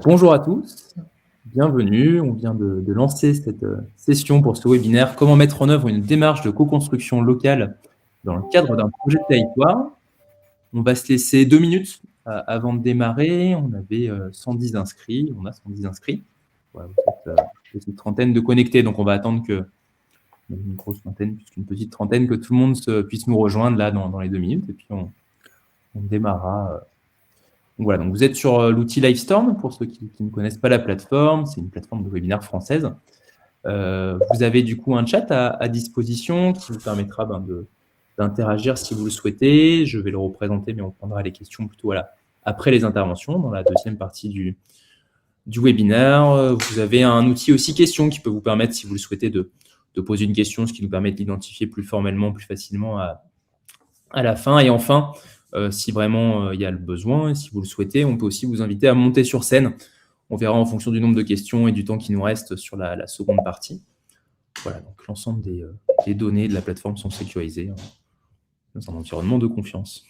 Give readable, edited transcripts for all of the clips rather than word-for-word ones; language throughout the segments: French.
Bonjour à tous, bienvenue. On vient de lancer cette session pour ce webinaire « Comment mettre en œuvre une démarche de co-construction locale dans le cadre d'un projet de territoire ». On va se laisser 2 minutes avant de démarrer. On avait 110 inscrits, on a 110 inscrits. Voilà, vous êtes une petite trentaine de connectés, donc on va attendre que, une grosse vingtaine, puisqu'une petite trentaine, que tout le monde puisse nous rejoindre là dans les 2 minutes, et puis on démarrera. Donc voilà, donc vous êtes sur l'outil Livestorm, pour ceux qui ne connaissent pas la plateforme. C'est une plateforme de webinaire française. Vous avez du coup un chat à disposition qui vous permettra d'interagir si vous le souhaitez. Je vais le représenter, mais on prendra les questions plutôt après les interventions, dans la deuxième partie du webinaire. Vous avez un outil aussi questions qui peut vous permettre, si vous le souhaitez, de poser une question, ce qui nous permet de l'identifier plus formellement, plus facilement à la fin. Et enfin, si vraiment il y a le besoin, et si vous le souhaitez, on peut aussi vous inviter à monter sur scène. On verra en fonction du nombre de questions et du temps qui nous reste sur la seconde partie. Voilà, donc l'ensemble des données de la plateforme sont sécurisées dans un environnement de confiance.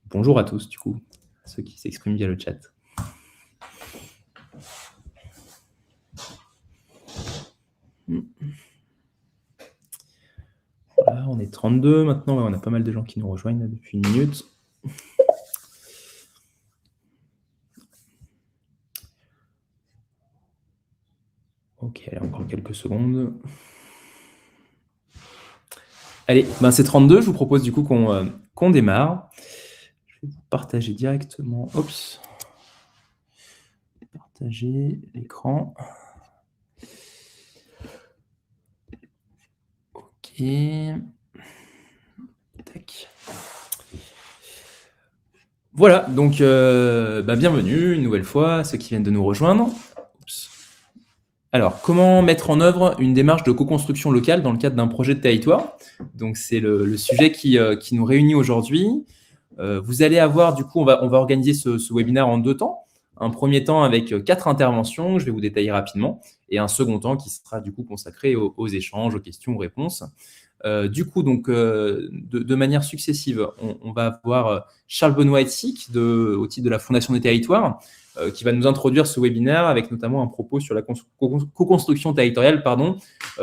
Bonjour à tous, du coup, à ceux qui s'expriment via le chat. Voilà, on est 32 maintenant, on a pas mal de gens qui nous rejoignent là, depuis une minute. Ok, allez, encore quelques secondes. Allez, c'est 32, je vous propose du coup qu'on démarre. Je vais vous partager directement, partager l'écran. Ok. Tac. Voilà, donc bienvenue une nouvelle fois à ceux qui viennent de nous rejoindre. Alors, comment mettre en œuvre une démarche de co-construction locale dans le cadre d'un projet de territoire? Donc, c'est le sujet qui nous réunit aujourd'hui. Vous allez avoir, du coup, on va organiser ce webinaire en 2 temps. Un premier temps avec 4 interventions, je vais vous détailler rapidement, et un second temps qui sera du coup consacré aux échanges, aux questions, aux réponses. Du coup, donc, de manière successive, on va avoir Charles Benoît Etsick, au titre de la Fondation des territoires, qui va nous introduire ce webinaire avec notamment un propos sur la co-construction territoriale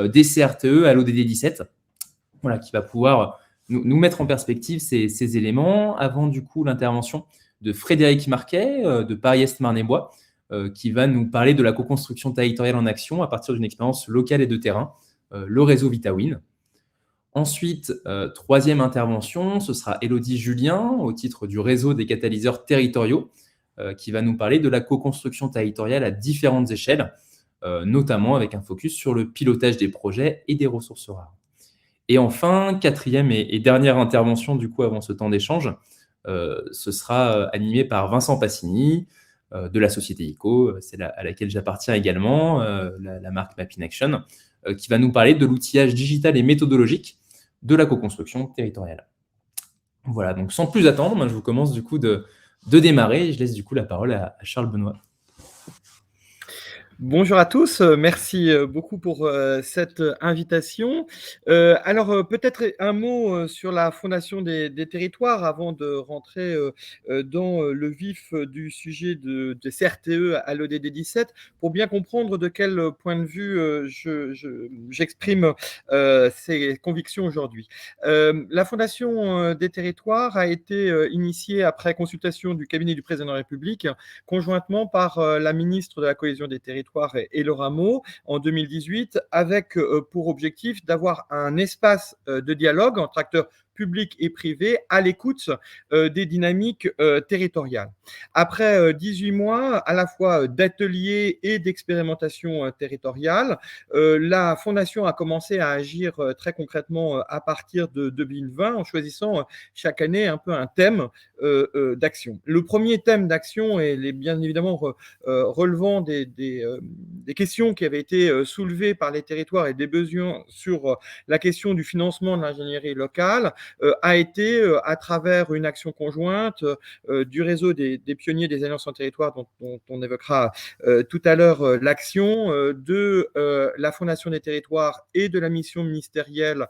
des CRTE à l'ODD 17, voilà, qui va pouvoir nous mettre en perspective ces éléments, avant du coup l'intervention de Frédéric Marquet de Paris-Est-Marne-et-Bois, qui va nous parler de la co-construction territoriale en action à partir d'une expérience locale et de terrain, le réseau VitaWin. Ensuite, troisième intervention, ce sera Élodie Julien, au titre du réseau des catalyseurs territoriaux, qui va nous parler de la co-construction territoriale à différentes échelles, notamment avec un focus sur le pilotage des projets et des ressources rares. Et enfin, quatrième et dernière intervention, du coup, avant ce temps d'échange, ce sera animé par Vincent Passini, de la société ICO, c'est à laquelle j'appartiens également, la marque Map in Action, qui va nous parler de l'outillage digital et méthodologique de la co-construction territoriale. Voilà, donc sans plus attendre, moi, je vous commence du coup de démarrer, et je laisse du coup la parole à Charles Benoît. Bonjour à tous, merci beaucoup pour cette invitation. Alors peut-être un mot sur la Fondation des territoires avant de rentrer dans le vif du sujet de CRTE à l'ODD 17, pour bien comprendre de quel point de vue j'exprime ces convictions aujourd'hui. La Fondation des territoires a été initiée après consultation du cabinet du président de la République, conjointement par la ministre de la Cohésion des territoires et le Rameau en 2018, avec pour objectif d'avoir un espace de dialogue entre acteurs publics et privés à l'écoute des dynamiques territoriales. Après 18 mois à la fois d'ateliers et d'expérimentation territoriale, la Fondation a commencé à agir très concrètement à partir de 2020 en choisissant chaque année un peu un thème d'action. Le premier thème d'action est bien évidemment relevant des questions qui avaient été soulevées par les territoires et des besoins sur la question du financement de l'ingénierie locale, a été, à travers une action conjointe du réseau des pionniers des alliances en territoire, dont on évoquera tout à l'heure l'action, de la Fondation des territoires et de la mission ministérielle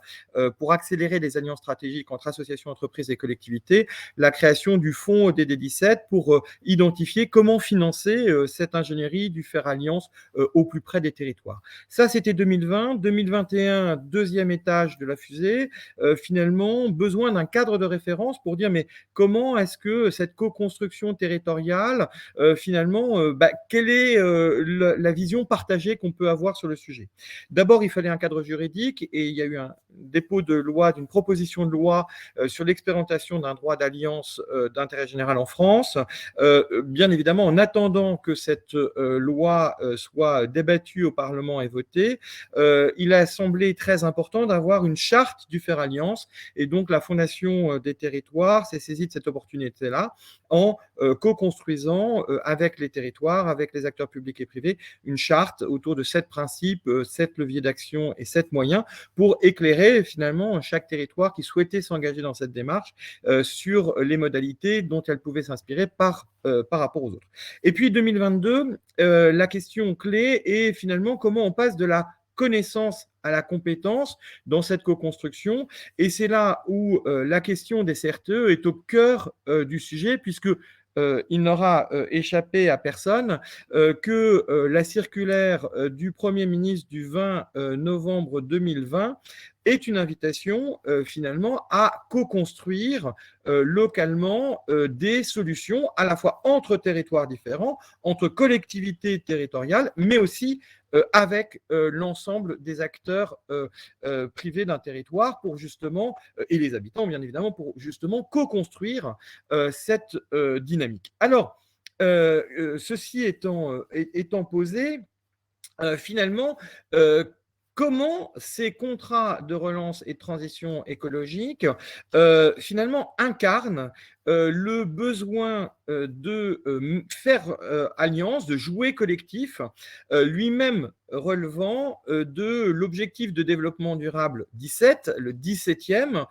pour accélérer les alliances stratégiques entre associations, entreprises et collectivités, la création du fonds DD17 pour identifier comment financer cette ingénierie du faire alliance au plus près des territoires. Ça, c'était 2020. 2021, deuxième étage de la fusée, finalement, besoin d'un cadre de référence pour dire mais comment est-ce que cette co-construction territoriale, finalement, quelle est la vision partagée qu'on peut avoir sur le sujet. D'abord, il fallait un cadre juridique et il y a eu un dépôt de loi, d'une proposition de loi sur l'expérimentation d'un droit d'alliance d'intérêt général en France. Bien évidemment, en attendant que cette loi soit débattue au Parlement et votée, il a semblé très important d'avoir une charte du faire alliance et donc la Fondation des territoires s'est saisie de cette opportunité-là en co-construisant avec les territoires, avec les acteurs publics et privés, une charte autour de 7 principes, 7 leviers d'action et 7 moyens pour éclairer finalement chaque territoire qui souhaitait s'engager dans cette démarche sur les modalités dont elle pouvait s'inspirer par rapport aux autres. Et puis 2022, la question clé est finalement comment on passe de la connaissance à la compétence dans cette co-construction. Et c'est là où la question des CRTE est au cœur du sujet, puisque il n'aura échappé à personne que la circulaire du Premier ministre du 20 novembre 2020 est une invitation finalement à co-construire localement des solutions à la fois entre territoires différents, entre collectivités territoriales, mais aussi avec l'ensemble des acteurs privés d'un territoire pour justement, et les habitants bien évidemment, pour justement co-construire cette dynamique. Alors, ceci étant posé, finalement, comment ces contrats de relance et de transition écologique finalement incarnent le besoin de faire alliance, de jouer collectif, lui-même relevant de l'objectif de développement durable 17, le 17e,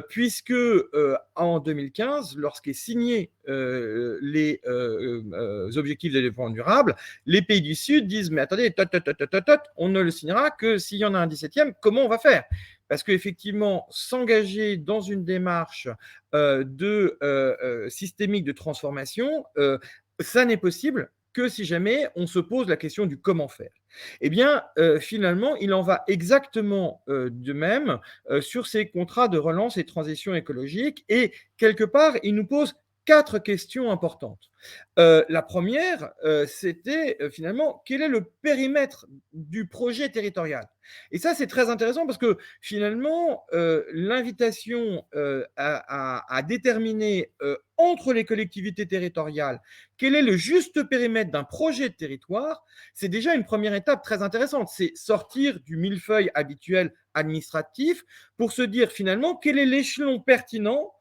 puisque en 2015, lorsqu'est signé les objectifs de développement durable, les pays du Sud disent mais attendez, on ne le signera que s'il y en a un 17e, comment on va faire ? Parce qu'effectivement, s'engager dans une démarche systémique de transformation, ça n'est possible que si jamais on se pose la question du comment faire. Eh bien, finalement, il en va exactement de même sur ces contrats de relance et de transition écologique. Et quelque part, il nous pose 4 questions importantes. La première, c'était finalement quel est le périmètre du projet territorial. Et ça, c'est très intéressant parce que finalement, l'invitation à déterminer entre les collectivités territoriales quel est le juste périmètre d'un projet de territoire, c'est déjà une première étape très intéressante. C'est sortir du millefeuille habituel administratif pour se dire finalement quel est l'échelon pertinent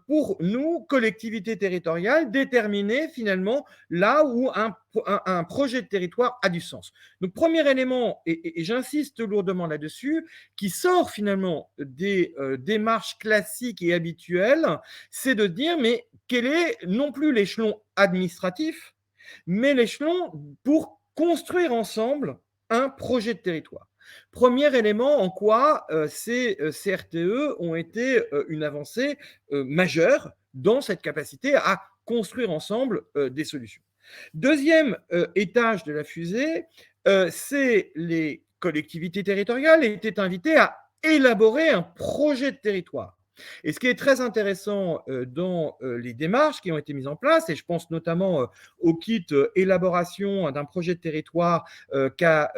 pour nous, collectivités territoriales, déterminer finalement là où un projet de territoire a du sens. Donc, premier élément, et j'insiste lourdement là-dessus, qui sort finalement des démarches classiques et habituelles, c'est de dire, mais quel est non plus l'échelon administratif, mais l'échelon pour construire ensemble un projet de territoire. Premier élément en quoi ces CRTE ont été une avancée majeure dans cette capacité à construire ensemble des solutions. Deuxième étage de la fusée, c'est les collectivités territoriales étaient invitées à élaborer un projet de territoire. Et ce qui est très intéressant dans les démarches qui ont été mises en place, et je pense notamment au kit élaboration d'un projet de territoire qu'a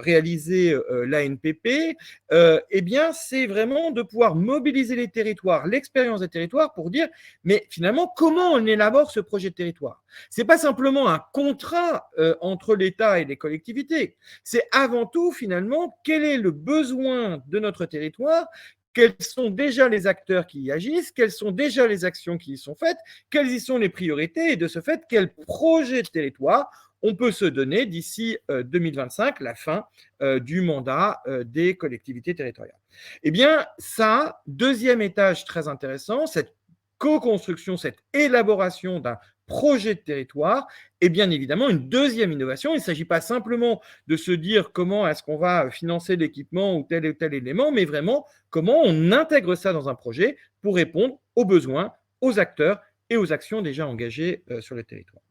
réalisé l'ANPP, eh bien, c'est vraiment de pouvoir mobiliser les territoires, l'expérience des territoires pour dire, mais finalement, comment on élabore ce projet de territoire ? Ce n'est pas simplement un contrat entre l'État et les collectivités, c'est avant tout, finalement, quel est le besoin de notre territoire ? Quels sont déjà les acteurs qui y agissent, quelles sont déjà les actions qui y sont faites, quelles y sont les priorités et de ce fait, quel projet de territoire on peut se donner d'ici 2025 la fin du mandat des collectivités territoriales. Eh bien, ça, deuxième étage très intéressant, cette co-construction, cette élaboration d'un projet de territoire est bien évidemment une deuxième innovation. Il ne s'agit pas simplement de se dire comment est-ce qu'on va financer l'équipement ou tel élément, mais vraiment comment on intègre ça dans un projet pour répondre aux besoins, aux acteurs et aux actions déjà engagées sur le territoire.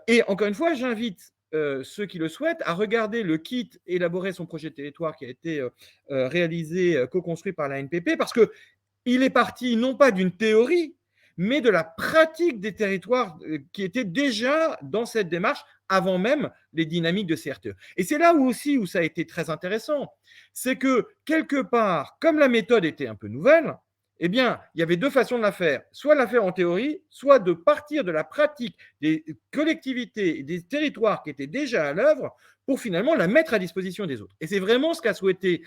Et encore une fois, j'invite ceux qui le souhaitent à regarder le kit élaborer son projet de territoire qui a été réalisé, co-construit par la NPP, parce qu'il est parti non pas d'une théorie, mais de la pratique des territoires qui étaient déjà dans cette démarche avant même les dynamiques de CRTE. Et c'est là où aussi où ça a été très intéressant, c'est que quelque part, comme la méthode était un peu nouvelle, eh bien, il y avait deux façons de la faire. Soit la faire en théorie, soit de partir de la pratique des collectivités et des territoires qui étaient déjà à l'œuvre pour finalement la mettre à disposition des autres. Et c'est vraiment ce qu'a souhaité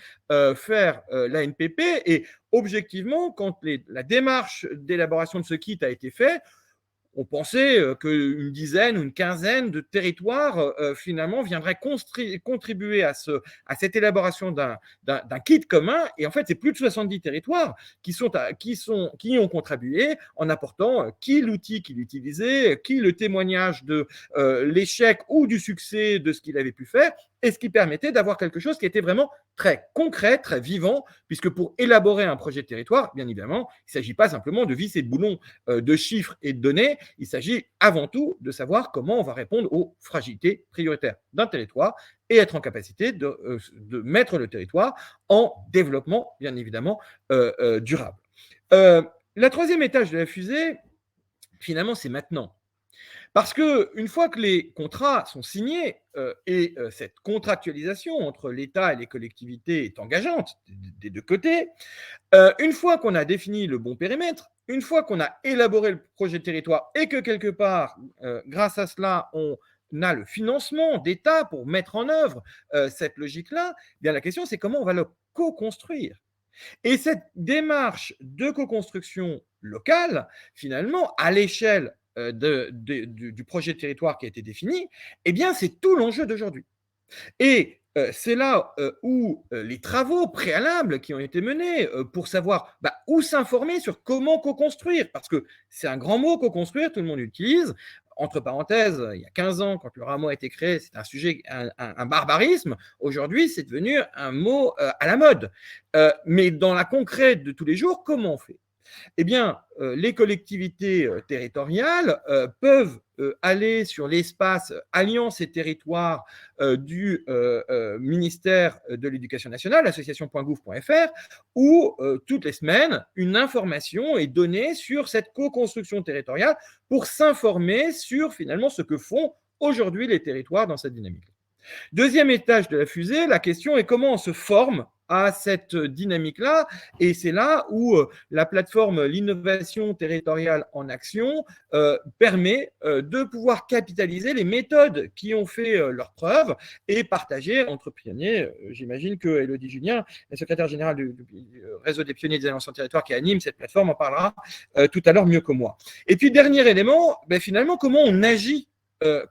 faire la NPP. Et objectivement, quand la démarche d'élaboration de ce kit a été faite, on pensait qu'une dizaine ou une quinzaine de territoires finalement viendraient contribuer à cette élaboration d'un kit commun. Et en fait, c'est plus de 70 territoires qui y ont contribué en apportant qui l'outil qu'il utilisait, qui le témoignage de l'échec ou du succès de ce qu'il avait pu faire, et ce qui permettait d'avoir quelque chose qui était vraiment très concret, très vivant, puisque pour élaborer un projet de territoire, bien évidemment, il ne s'agit pas simplement de vis et de boulons de chiffres et de données, il s'agit avant tout de savoir comment on va répondre aux fragilités prioritaires d'un territoire et être en capacité de mettre le territoire en développement, bien évidemment, durable. La troisième étage de la fusée, finalement, c'est maintenant. Parce qu'une fois que les contrats sont signés et cette contractualisation entre l'État et les collectivités est engageante des deux côtés, une fois qu'on a défini le bon périmètre, une fois qu'on a élaboré le projet de territoire et que quelque part, grâce à cela, on a le financement d'État pour mettre en œuvre cette logique-là, eh bien la question c'est comment on va le co-construire. Et cette démarche de co-construction locale, finalement, à l'échelle du projet de territoire qui a été défini, eh bien, c'est tout l'enjeu d'aujourd'hui. Et c'est là où les travaux préalables qui ont été menés pour savoir où s'informer sur comment co-construire, parce que c'est un grand mot, co-construire, tout le monde l'utilise. Entre parenthèses, il y a 15 ans, quand le rameau a été créé, c'est un sujet, un barbarisme. Aujourd'hui, c'est devenu un mot à la mode. Mais dans la concrète de tous les jours, comment on fait ? Eh bien, les collectivités territoriales peuvent aller sur l'espace Alliance et territoires du ministère de l'Éducation nationale, association.gouv.fr, où toutes les semaines, une information est donnée sur cette co-construction territoriale pour s'informer sur finalement ce que font aujourd'hui les territoires dans cette dynamique. Deuxième étage de la fusée, la question est comment on se forme à cette dynamique-là. Et c'est là où la plateforme L'innovation territoriale en action permet de pouvoir capitaliser les méthodes qui ont fait leurs preuves et partager entre pionniers. J'imagine que Élodie Julien, la secrétaire générale du réseau des pionniers des alliances en territoire qui anime cette plateforme, en parlera tout à l'heure mieux que moi. Et puis, dernier élément, finalement, comment on agit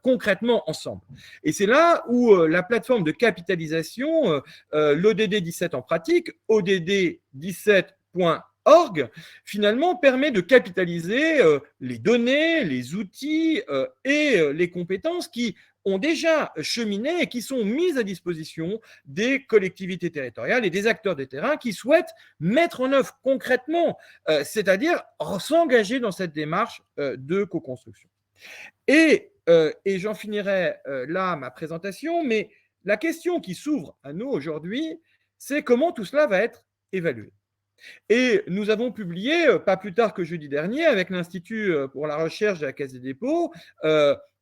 concrètement ensemble. Et c'est là où la plateforme de capitalisation, l'ODD 17 en pratique, odd17.org, finalement permet de capitaliser les données, les outils et les compétences qui ont déjà cheminé et qui sont mises à disposition des collectivités territoriales et des acteurs de terrain qui souhaitent mettre en œuvre concrètement, c'est-à-dire s'engager dans cette démarche de co-construction. Et j'en finirai là ma présentation, mais la question qui s'ouvre à nous aujourd'hui, c'est comment tout cela va être évalué. Et nous avons publié, pas plus tard que jeudi dernier, avec l'Institut pour la recherche de la Caisse des dépôts,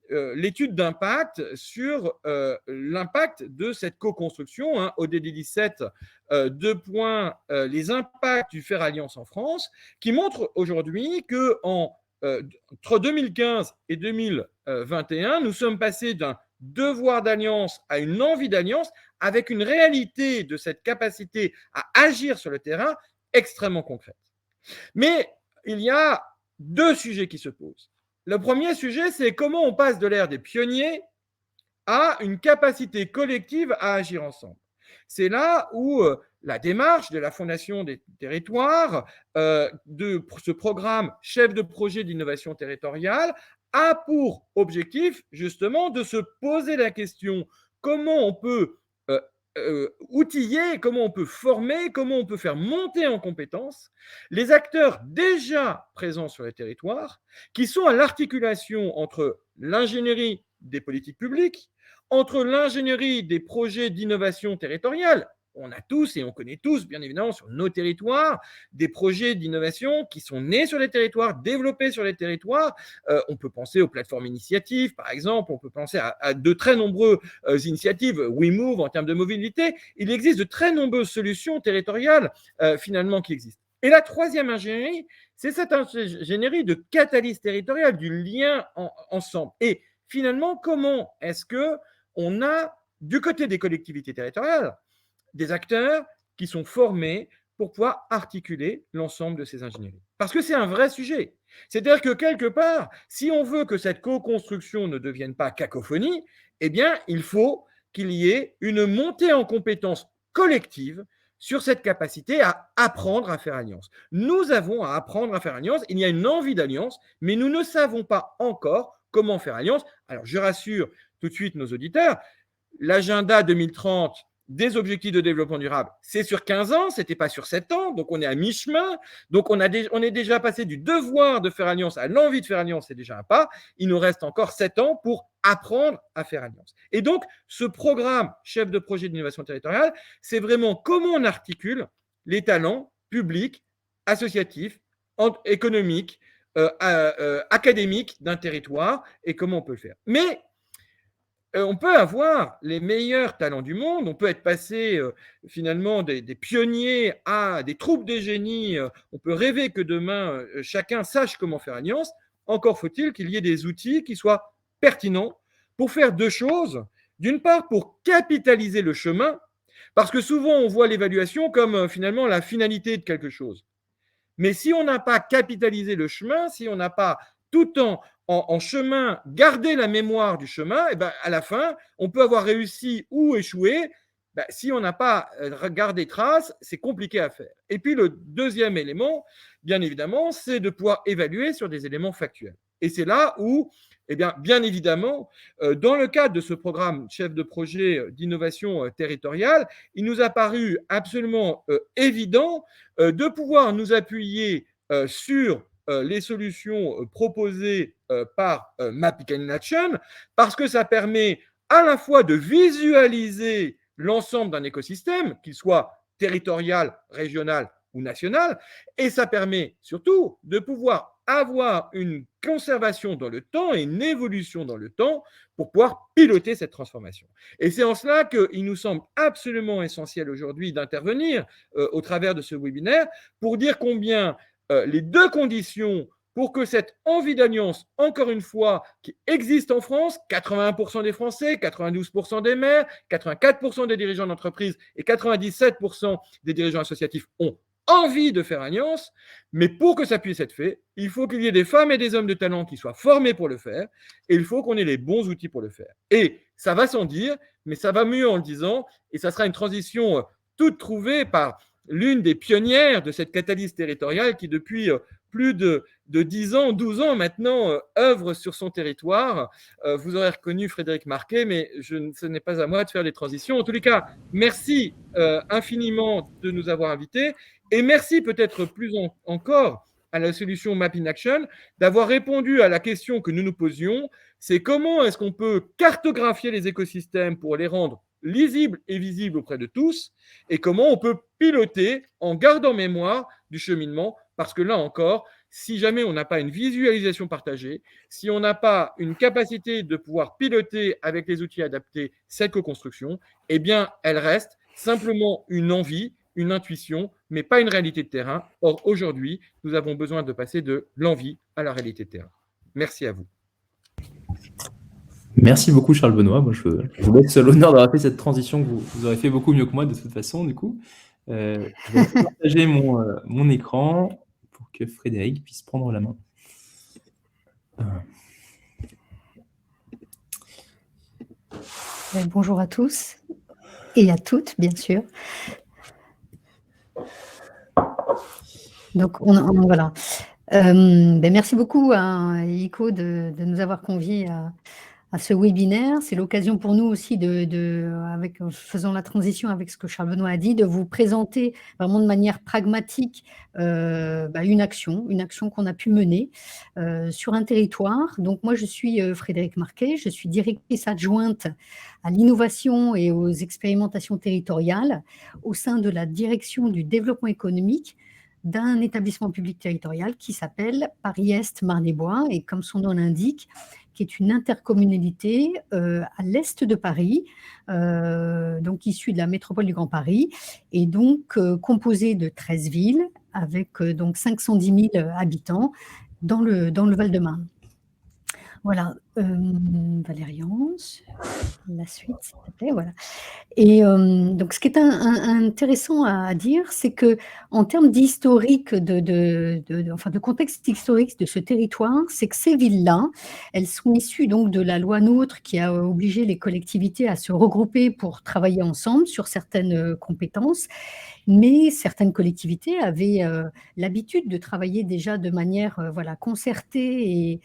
l'étude d'impact sur l'impact de cette co-construction, hein, ODD 17, les impacts du Faire Alliance en France, qui montre aujourd'hui qu'entre 2015 et 2021, nous sommes passés d'un devoir d'alliance à une envie d'alliance avec une réalité de cette capacité à agir sur le terrain extrêmement concrète. Mais il y a deux sujets qui se posent. Le premier sujet, c'est comment on passe de l'ère des pionniers à une capacité collective à agir ensemble. C'est là où la démarche de la Fondation des territoires, de ce programme chef de projet d'innovation territoriale, a pour objectif justement de se poser la question comment on peut outiller, comment on peut former, comment on peut faire monter en compétences les acteurs déjà présents sur les territoires, qui sont à l'articulation entre l'ingénierie des politiques publiques, entre l'ingénierie des projets d'innovation territoriale. On a tous et on connaît tous, bien évidemment, sur nos territoires, des projets d'innovation qui sont nés sur les territoires, développés sur les territoires. On peut penser aux plateformes initiatives, par exemple. On peut penser à de très nombreuses initiatives. WeMove, en termes de mobilité. Il existe de très nombreuses solutions territoriales, finalement, qui existent. Et la troisième ingénierie, c'est cette ingénierie de catalyse territoriale, du lien ensemble. Et finalement, comment est-ce qu'on a, du côté des collectivités territoriales, des acteurs qui sont formés pour pouvoir articuler l'ensemble de ces ingénieries. Parce que c'est un vrai sujet. C'est-à-dire que quelque part, si on veut que cette co-construction ne devienne pas cacophonie, eh bien, il faut qu'il y ait une montée en compétences collectives sur cette capacité à apprendre à faire alliance. Nous avons à apprendre à faire alliance. Il y a une envie d'alliance, mais nous ne savons pas encore comment faire alliance. Alors, je rassure tout de suite nos auditeurs, l'agenda 2030 des objectifs de développement durable, c'est sur 15 ans, ce n'était pas sur 7 ans, donc on est à mi-chemin, donc on est déjà passé du devoir de faire alliance à l'envie de faire alliance, c'est déjà un pas, il nous reste encore 7 ans pour apprendre à faire alliance. Et donc, ce programme chef de projet d'innovation territoriale, c'est vraiment comment on articule les talents publics, associatifs, économiques, académiques d'un territoire et comment on peut le faire. Mais on peut avoir les meilleurs talents du monde, on peut être passé finalement des pionniers à des troupes de génie, on peut rêver que demain chacun sache comment faire alliance, encore faut-il qu'il y ait des outils qui soient pertinents pour faire deux choses. D'une part, pour capitaliser le chemin, parce que souvent on voit l'évaluation comme finalement la finalité de quelque chose. Mais si on n'a pas capitalisé le chemin, si on n'a pas tout en chemin gardé la mémoire du chemin, et ben à la fin, on peut avoir réussi ou échoué. Ben, si on n'a pas gardé trace, c'est compliqué à faire. Et puis le deuxième élément, bien évidemment, c'est de pouvoir évaluer sur des éléments factuels. Et c'est là où, eh bien évidemment, dans le cadre de ce programme chef de projet d'innovation territoriale, il nous a paru absolument évident de pouvoir nous appuyer sur les solutions proposées par Mapping in Action, parce que ça permet à la fois de visualiser l'ensemble d'un écosystème, qu'il soit territorial, régional ou national, et ça permet surtout de pouvoir avoir une conservation dans le temps et une évolution dans le temps pour pouvoir piloter cette transformation. Et c'est en cela qu'il nous semble absolument essentiel aujourd'hui d'intervenir au travers de ce webinaire pour dire combien les deux conditions pour que cette envie d'alliance, encore une fois, qui existe en France, 81% des Français, 92% des maires, 84% des dirigeants d'entreprise et 97% des dirigeants associatifs ont envie de faire alliance, mais pour que ça puisse être fait, il faut qu'il y ait des femmes et des hommes de talent qui soient formés pour le faire, et il faut qu'on ait les bons outils pour le faire. Et ça va sans dire, mais ça va mieux en le disant, et ça sera une transition toute trouvée par l'une des pionnières de cette catalyse territoriale qui, depuis plus de 10 ans, 12 ans maintenant, œuvre sur son territoire. Vous aurez reconnu Frédéric Marquet, mais ce n'est pas à moi de faire les transitions. En tous les cas, merci infiniment de nous avoir invités et merci peut-être plus encore à la solution Map in Action d'avoir répondu à la question que nous nous posions, c'est comment est-ce qu'on peut cartographier les écosystèmes pour les rendre lisibles et visibles auprès de tous, et comment on peut piloter en gardant mémoire du cheminement, parce que là encore, si jamais on n'a pas une visualisation partagée, si on n'a pas une capacité de pouvoir piloter avec les outils adaptés cette co-construction, eh bien, elle reste simplement une envie, une intuition, mais pas une réalité de terrain. Or, aujourd'hui, nous avons besoin de passer de l'envie à la réalité de terrain. Merci à vous. Merci beaucoup, Charles Benoît. Moi, je vous laisse l'honneur d'avoir fait cette transition que vous aurez fait beaucoup mieux que moi, de toute façon, du coup. Je vais partager mon écran pour que Frédéric puisse prendre la main. Bonjour à tous et à toutes, bien sûr. Donc, voilà. Merci beaucoup à ICO de nous avoir conviés à ce webinaire. C'est l'occasion pour nous aussi faisant la transition avec ce que Charles Benoît a dit, de vous présenter vraiment de manière pragmatique une action qu'on a pu mener sur un territoire. Donc moi, je suis Frédérique Marquet, je suis directrice adjointe à l'innovation et aux expérimentations territoriales au sein de la direction du développement économique d'un établissement public territorial qui s'appelle Paris-Est Marne-et-Bois, et comme son nom l'indique, qui est une intercommunalité à l'est de Paris, donc issue de la métropole du Grand Paris, et donc composée de 13 villes avec donc 510 000 habitants dans le Val-de-Marne. Voilà, Valérian, la suite, s'il te plaît, voilà. Et donc ce qui est intéressant à dire, c'est qu'en termes d'historique, de contexte historique de ce territoire, c'est que ces villes-là, elles sont issues donc de la loi NOTRe qui a obligé les collectivités à se regrouper pour travailler ensemble sur certaines compétences, mais certaines collectivités avaient l'habitude de travailler déjà de manière concertée, et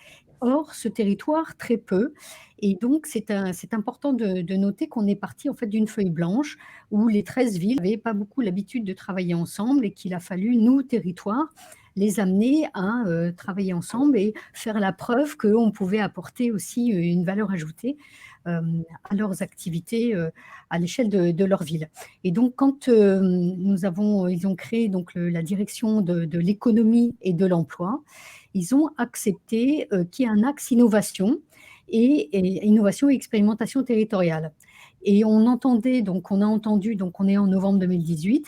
or ce territoire très peu. Et donc, c'est important de noter qu'on est parti en fait d'une feuille blanche où les 13 villes n'avaient pas beaucoup l'habitude de travailler ensemble, et qu'il a fallu, nous, territoires, les amener à travailler ensemble et faire la preuve qu'on pouvait apporter aussi une valeur ajoutée à leurs activités à l'échelle de leur ville. Et donc, quand ils ont créé donc la direction de l'économie et de l'emploi, ils ont accepté qu'il y ait un axe innovation et innovation et expérimentation territoriale. Et on a entendu, donc on est en novembre 2018,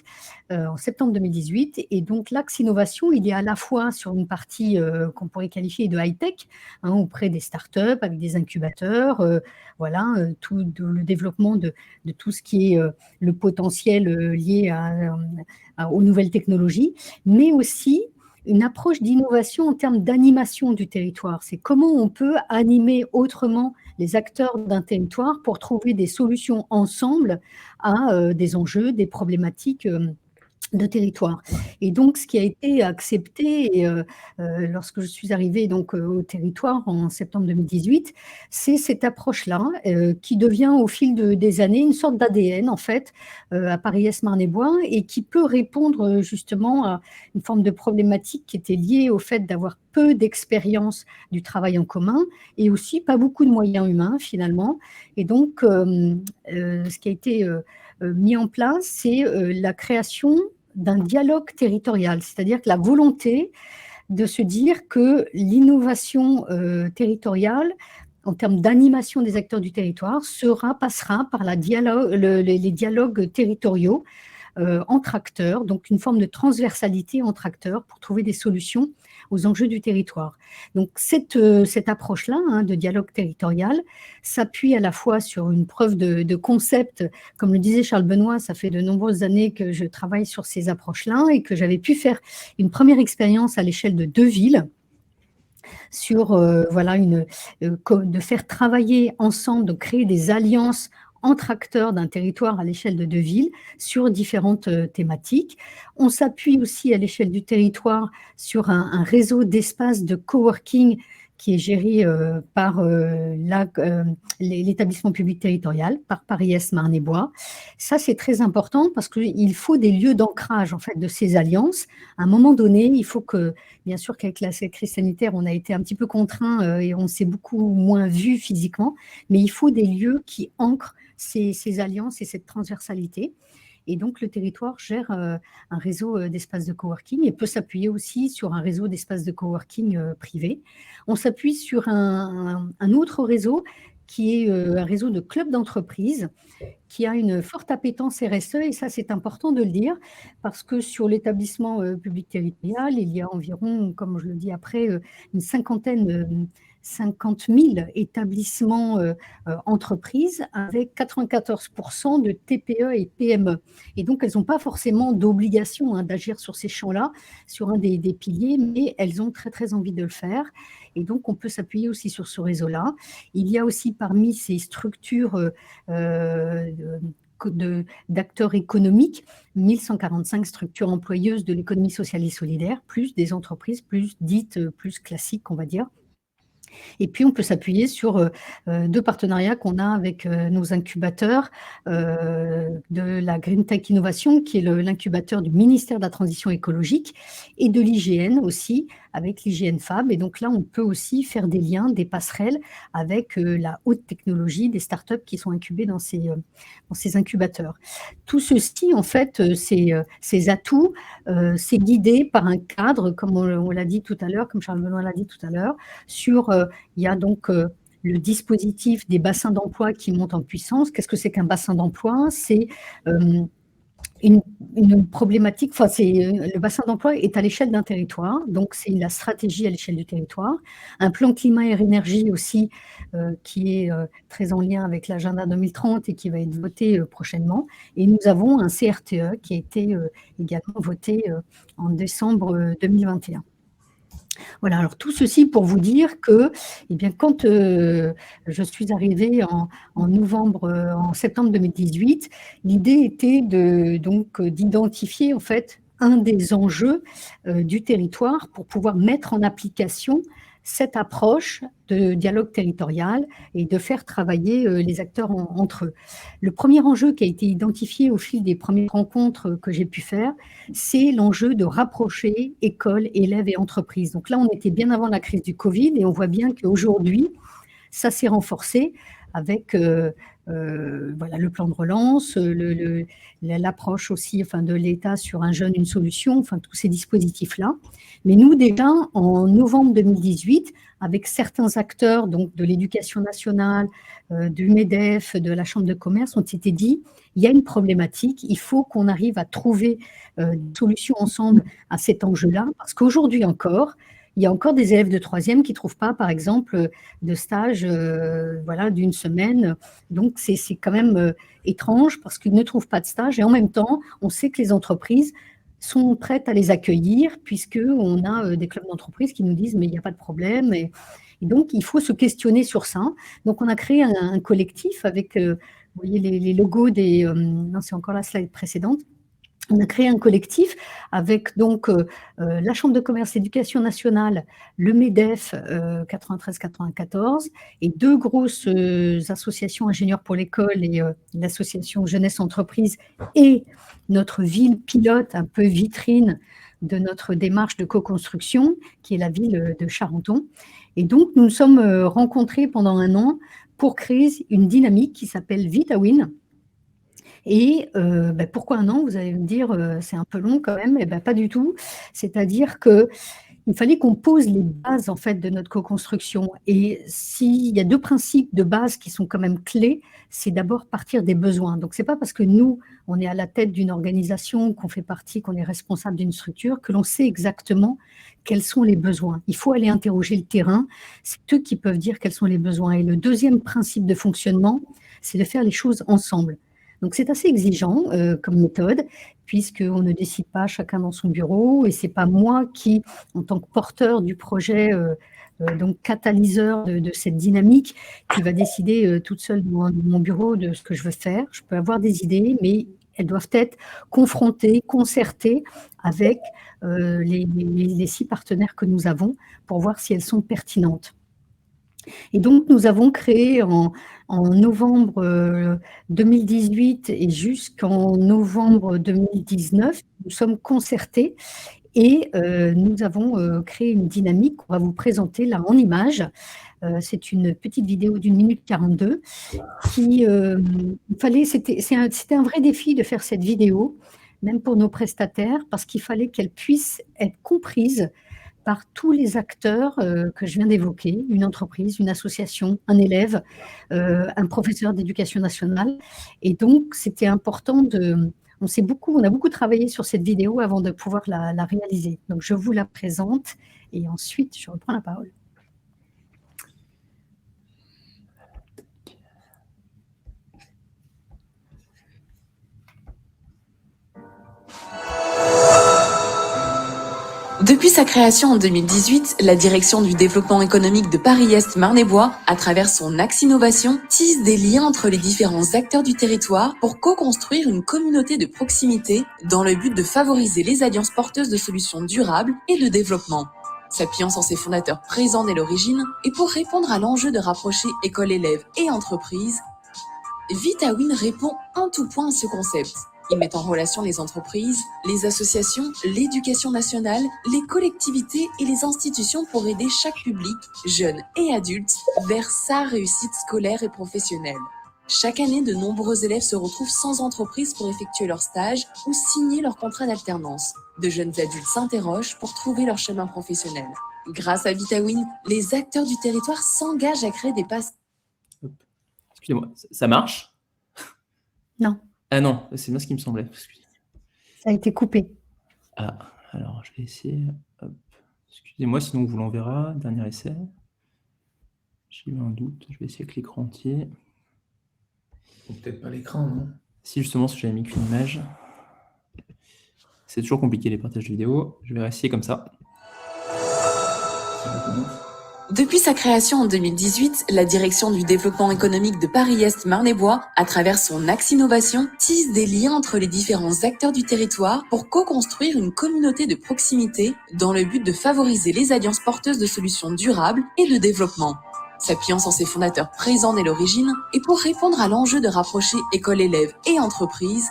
en septembre 2018, et donc l'axe innovation, il est à la fois sur une partie qu'on pourrait qualifier de high-tech, auprès des startups, avec des incubateurs, le développement de tout ce qui est le potentiel lié aux nouvelles technologies, mais aussi une approche d'innovation en termes d'animation du territoire. C'est comment on peut animer autrement les acteurs d'un territoire pour trouver des solutions ensemble à des enjeux, des problématiques de territoire. Et donc, ce qui a été accepté lorsque je suis arrivée donc, au territoire en septembre 2018, c'est cette approche-là qui devient au fil des années une sorte d'ADN en fait à Paris-Est Marne-et-Bois, et qui peut répondre justement à une forme de problématique qui était liée au fait d'avoir peu d'expérience du travail en commun et aussi pas beaucoup de moyens humains finalement. Et donc, ce qui a été mis en place, c'est la création d'un dialogue territorial, c'est-à-dire que la volonté de se dire que l'innovation territoriale, en termes d'animation des acteurs du territoire, passera par les dialogues territoriaux entre acteurs, donc une forme de transversalité entre acteurs pour trouver des solutions aux enjeux du territoire. Donc cette approche-là de dialogue territorial s'appuie à la fois sur une preuve de concept. Comme le disait Charles Benoît, ça fait de nombreuses années que je travaille sur ces approches-là et que j'avais pu faire une première expérience à l'échelle de 2 villes sur de faire travailler ensemble, de créer des alliances entre acteurs d'un territoire à l'échelle de 2 villes sur différentes thématiques. On s'appuie aussi à l'échelle du territoire sur un réseau d'espaces de coworking qui est géré par l'établissement public territorial, par Paris-Est Marne-et-Bois. Ça, c'est très important parce qu'il faut des lieux d'ancrage en fait, de ces alliances. À un moment donné, il faut que, bien sûr qu'avec la crise sanitaire, on a été un petit peu contraints et on s'est beaucoup moins vu physiquement, mais il faut des lieux qui ancrent ces alliances et cette transversalité. Et donc, le territoire gère un réseau d'espaces de coworking et peut s'appuyer aussi sur un réseau d'espaces de coworking privés. On s'appuie sur un autre réseau qui est un réseau de clubs d'entreprise qui a une forte appétence RSE, et ça c'est important de le dire, parce que sur l'établissement public territorial, il y a environ, comme je le dis après, une cinquantaine, 50 000 établissements entreprises avec 94% de TPE et PME. Et donc, elles n'ont pas forcément d'obligation d'agir sur ces champs-là, sur un des piliers, mais elles ont très, très envie de le faire. Et donc, on peut s'appuyer aussi sur ce réseau-là. Il y a aussi parmi ces structures d'acteurs économiques, 1145 structures employeuses de l'économie sociale et solidaire, plus des entreprises plus dites, plus classiques, on va dire. Et puis, on peut s'appuyer sur 2 partenariats qu'on a avec nos incubateurs de la Green Tech Innovation, qui est l'incubateur du ministère de la Transition écologique, et de l'IGN aussi, avec l'IGN Fab. Et donc là, on peut aussi faire des liens, des passerelles avec la haute technologie des startups qui sont incubées dans ces incubateurs. Tout ceci, en fait, ces atouts, c'est guidé par un cadre, comme on l'a dit tout à l'heure, comme Charles Benoît l'a dit tout à l'heure, il y a donc le dispositif des bassins d'emploi qui monte en puissance. Qu'est-ce que c'est qu'un bassin d'emploi? C'est une problématique, enfin, le bassin d'emploi est à l'échelle d'un territoire, donc c'est la stratégie à l'échelle du territoire. Un plan climat et énergie aussi, qui est très en lien avec l'agenda 2030 et qui va être voté prochainement. Et nous avons un CRTE qui a été également voté en décembre 2021. Voilà, alors tout ceci pour vous dire que, eh bien, quand je suis arrivée en septembre 2018, l'idée était d'identifier en fait un des enjeux du territoire pour pouvoir mettre en application cette approche de dialogue territorial et de faire travailler les acteurs entre eux. Le premier enjeu qui a été identifié au fil des premières rencontres que j'ai pu faire, c'est l'enjeu de rapprocher école, élèves et entreprises. Donc là, on était bien avant la crise du Covid et on voit bien qu'aujourd'hui, ça s'est renforcé avec voilà, le plan de relance, l'approche aussi de l'État sur un jeune, une solution, enfin tous ces dispositifs-là. Mais nous, déjà, en novembre 2018, avec certains acteurs donc, de l'éducation nationale, du MEDEF, de la Chambre de commerce, on s'était dit, il y a une problématique, il faut qu'on arrive à trouver des solutions ensemble à cet enjeu-là, parce qu'aujourd'hui encore, il y a encore des élèves de 3e qui ne trouvent pas, par exemple, de stage voilà, d'une semaine. Donc, c'est quand même étrange parce qu'ils ne trouvent pas de stage. Et en même temps, on sait que les entreprises sont prêtes à les accueillir puisqu'on a des clubs d'entreprise qui nous disent « mais il n'y a pas de problème ». Et donc, il faut se questionner sur ça. Donc, on a créé un collectif avec, vous voyez, les logos des… non, c'est encore la slide précédente. On a créé un collectif avec donc la Chambre de commerce éducation nationale, le MEDEF 93-94 et 2 grosses associations ingénieurs pour l'école et l'association Jeunesse Entreprise et notre ville pilote un peu vitrine de notre démarche de co-construction qui est la ville de Charenton. Et donc nous nous sommes rencontrés pendant 1 an pour créer une dynamique qui s'appelle VitaWin. Et pourquoi 1 an? Vous allez me dire, c'est un peu long quand même. Eh bien, pas du tout. C'est-à-dire qu'il fallait qu'on pose les bases en fait, de notre co-construction. Et s'il y a 2 principes de base qui sont quand même clés, c'est d'abord partir des besoins. Donc, ce n'est pas parce que nous, on est à la tête d'une organisation, qu'on fait partie, qu'on est responsable d'une structure, que l'on sait exactement quels sont les besoins. Il faut aller interroger le terrain. C'est eux qui peuvent dire quels sont les besoins. Et le 2e principe de fonctionnement, c'est de faire les choses ensemble. Donc, c'est assez exigeant comme méthode, puisqu'on ne décide pas chacun dans son bureau, et ce n'est pas moi qui, en tant que porteur du projet, donc catalyseur de cette dynamique, qui va décider toute seule dans mon bureau de ce que je veux faire. Je peux avoir des idées, mais elles doivent être confrontées, concertées avec les 6 partenaires que nous avons pour voir si elles sont pertinentes. Et donc, nous avons créé en novembre 2018 et jusqu'en novembre 2019, nous sommes concertés et nous avons créé une dynamique qu'on va vous présenter là en images. C'est une petite vidéo d'1 minute 42 qui, c'était un vrai défi de faire cette vidéo, même pour nos prestataires, parce qu'il fallait qu'elle puisse être comprise par tous les acteurs que je viens d'évoquer, une entreprise, une association, un élève, un professeur d'éducation nationale. Et donc, c'était important on a beaucoup travaillé sur cette vidéo avant de pouvoir la réaliser. Donc, je vous la présente et ensuite, je reprends la parole. Depuis sa création en 2018, la Direction du développement économique de Paris-Est Marne-et-Bois, à travers son axe innovation, tisse des liens entre les différents acteurs du territoire pour co-construire une communauté de proximité dans le but de favoriser les alliances porteuses de solutions durables et de développement. S'appuyant sur ses fondateurs présents dès l'origine et pour répondre à l'enjeu de rapprocher école-élève et entreprise, VitaWin répond en tout point à ce concept. Il met en relation les entreprises, les associations, l'éducation nationale, les collectivités et les institutions pour aider chaque public, jeune et adulte, vers sa réussite scolaire et professionnelle. Chaque année, de nombreux élèves se retrouvent sans entreprise pour effectuer leur stage ou signer leur contrat d'alternance. De jeunes adultes s'interrogent pour trouver leur chemin professionnel. Grâce à VitaWin, les acteurs du territoire s'engagent à créer des passes. Excusez-moi, ça marche? Non. Ah non, c'est bien ce qui me semblait. Ça a été coupé. Ah, alors je vais essayer. Hop. Excusez-moi, sinon on vous l'enverra. Dernier essai. J'ai eu un doute. Je vais essayer avec l'écran entier. Peut-être pas l'écran, non? Si, justement, si j'avais mis qu'une image. C'est toujours compliqué les partages vidéo. Je vais essayer comme ça. Depuis sa création en 2018, la Direction du développement économique de Paris-Est Marne-et-Bois, à travers son axe innovation, tisse des liens entre les différents acteurs du territoire pour co-construire une communauté de proximité dans le but de favoriser les alliances porteuses de solutions durables et de développement. S'appuyant sur ses fondateurs présents dès l'origine et pour répondre à l'enjeu de rapprocher école-élève et entreprise,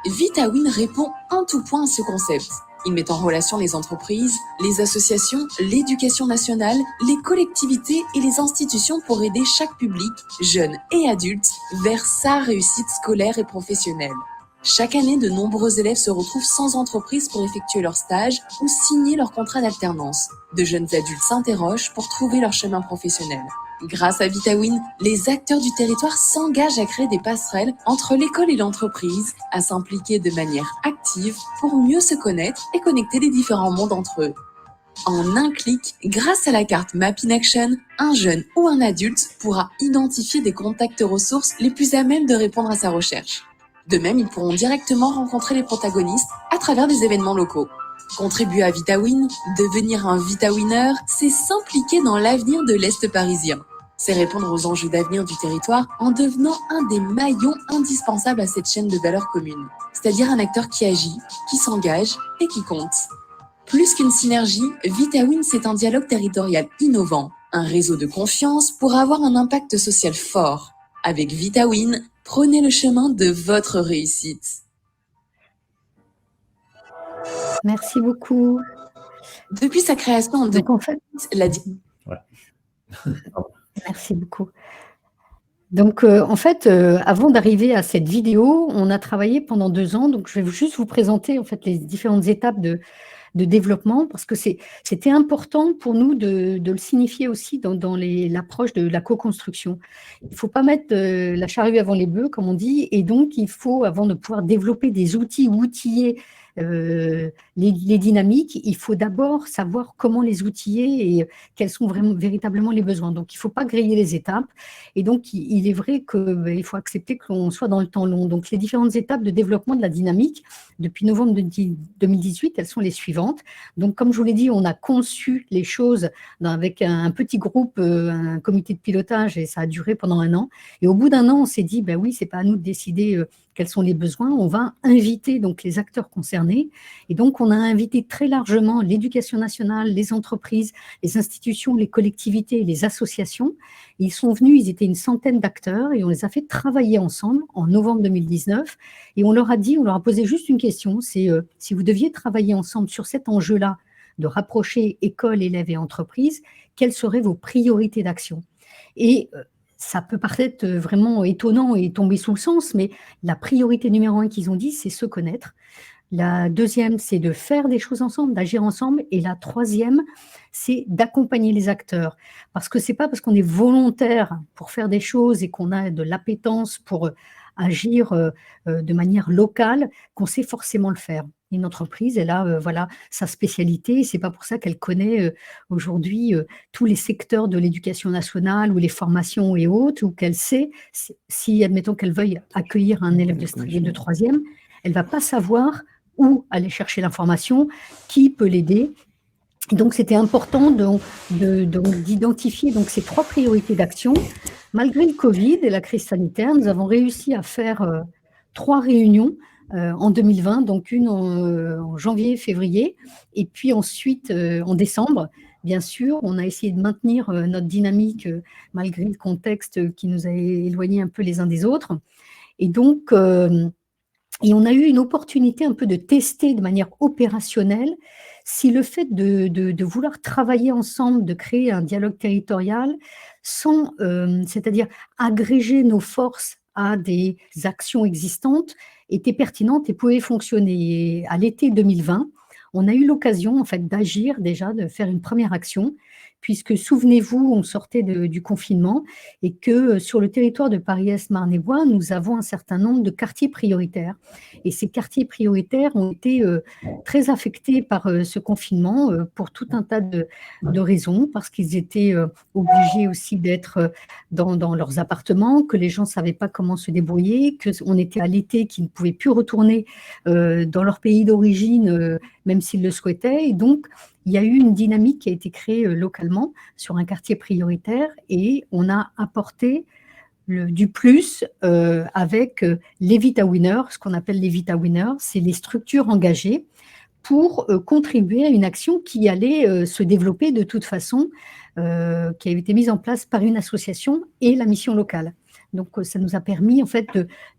VitaWin répond en tout point à ce concept. Il met en relation les entreprises, les associations, l'éducation nationale, les collectivités et les institutions pour aider chaque public, jeune et adulte, vers sa réussite scolaire et professionnelle. Chaque année, de nombreux élèves se retrouvent sans entreprise pour effectuer leur stage ou signer leur contrat d'alternance. De jeunes adultes s'interrogent pour trouver leur chemin professionnel. Grâce à VitaWin, les acteurs du territoire s'engagent à créer des passerelles entre l'école et l'entreprise, à s'impliquer de manière active pour mieux se connaître et connecter les différents mondes entre eux. En un clic, grâce à la carte Map in Action, un jeune ou un adulte pourra identifier des contacts ressources les plus à même de répondre à sa recherche. De même, ils pourront directement rencontrer les protagonistes à travers des événements locaux. Contribuer à VitaWin, devenir un VitaWinner, c'est s'impliquer dans l'avenir de l'Est parisien. C'est répondre aux enjeux d'avenir du territoire en devenant un des maillons indispensables à cette chaîne de valeurs communes, c'est-à-dire un acteur qui agit, qui s'engage et qui compte. Plus qu'une synergie, VitaWin, c'est un dialogue territorial innovant, un réseau de confiance pour avoir un impact social fort. Avec VitaWin, prenez le chemin de votre réussite. Merci beaucoup. Depuis sa création en Donc, en fait, Voilà. merci beaucoup. Donc, en fait, avant d'arriver à cette vidéo, on a travaillé pendant 2 ans. Donc, je vais juste vous présenter en fait les différentes étapes de développement parce que c'était important pour nous de le signifier aussi dans l'approche de la co-construction. Il ne faut pas mettre la charrue avant les bœufs, comme on dit, et donc il faut, avant de pouvoir développer des outils ou outiller les dynamiques, il faut d'abord savoir comment les outiller et quels sont véritablement les besoins. Donc, il ne faut pas griller les étapes. Et donc, il est vrai qu'il faut accepter qu'on soit dans le temps long. Donc, les différentes étapes de développement de la dynamique, depuis novembre 2018, elles sont les suivantes. Donc, comme je vous l'ai dit, on a conçu les choses avec un petit groupe, un comité de pilotage, et ça a duré pendant 1 an. Et au bout d'1 an, on s'est dit, ben oui, c'est pas à nous de décider quels sont les besoins. On va inviter donc les acteurs concernés. Et donc, on a invité très largement l'éducation nationale, les entreprises, les institutions, les collectivités, les associations. Ils sont venus, ils étaient une centaine d'acteurs et on les a fait travailler ensemble en novembre 2019. Et on leur a posé juste une question, c'est si vous deviez travailler ensemble sur cet enjeu-là de rapprocher école, élèves et entreprises, quelles seraient vos priorités d'action? Et ça peut paraître vraiment étonnant et tomber sous le sens, mais la priorité numéro 1 qu'ils ont dit, c'est se connaître. La deuxième, c'est de faire des choses ensemble, d'agir ensemble. Et la troisième, c'est d'accompagner les acteurs. Parce que ce n'est pas parce qu'on est volontaire pour faire des choses et qu'on a de l'appétence pour agir de manière locale qu'on sait forcément le faire. Une entreprise, elle a voilà, sa spécialité. Ce n'est pas pour ça qu'elle connaît aujourd'hui tous les secteurs de l'éducation nationale ou les formations et autres, ou qu'elle sait, si admettons qu'elle veuille accueillir un élève de troisième, elle ne va pas savoir où aller chercher l'information, qui peut l'aider. Donc, c'était important d'identifier donc, ces 3 priorités d'action. Malgré le Covid et la crise sanitaire, nous avons réussi à faire 3 réunions en 2020, donc une en janvier, février, et puis ensuite en décembre. Bien sûr, on a essayé de maintenir notre dynamique malgré le contexte qui nous a éloignés un peu les uns des autres. Et donc, et on a eu une opportunité un peu de tester de manière opérationnelle si le fait de vouloir travailler ensemble, de créer un dialogue territorial, sans, c'est-à-dire agréger nos forces à des actions existantes, était pertinente et pouvait fonctionner. Et à l'été 2020, on a eu l'occasion en fait d'agir déjà, de faire une première action, puisque souvenez-vous, on sortait du confinement et que sur le territoire de Paris-Est Marne-et-Bois, nous avons un certain nombre de quartiers prioritaires. Et ces quartiers prioritaires ont été très affectés par ce confinement pour tout un tas de raisons, parce qu'ils étaient obligés aussi d'être dans leurs appartements, que les gens ne savaient pas comment se débrouiller, qu'on était à l'été, qu'ils ne pouvaient plus retourner dans leur pays d'origine, même s'ils le souhaitaient. Et donc, il y a eu une dynamique qui a été créée localement sur un quartier prioritaire et on a apporté du plus avec les Vita Winners. Ce qu'on appelle les Vita Winners, c'est les structures engagées pour contribuer à une action qui allait se développer de toute façon, qui avait été mise en place par une association et la mission locale. Donc, ça nous a permis en fait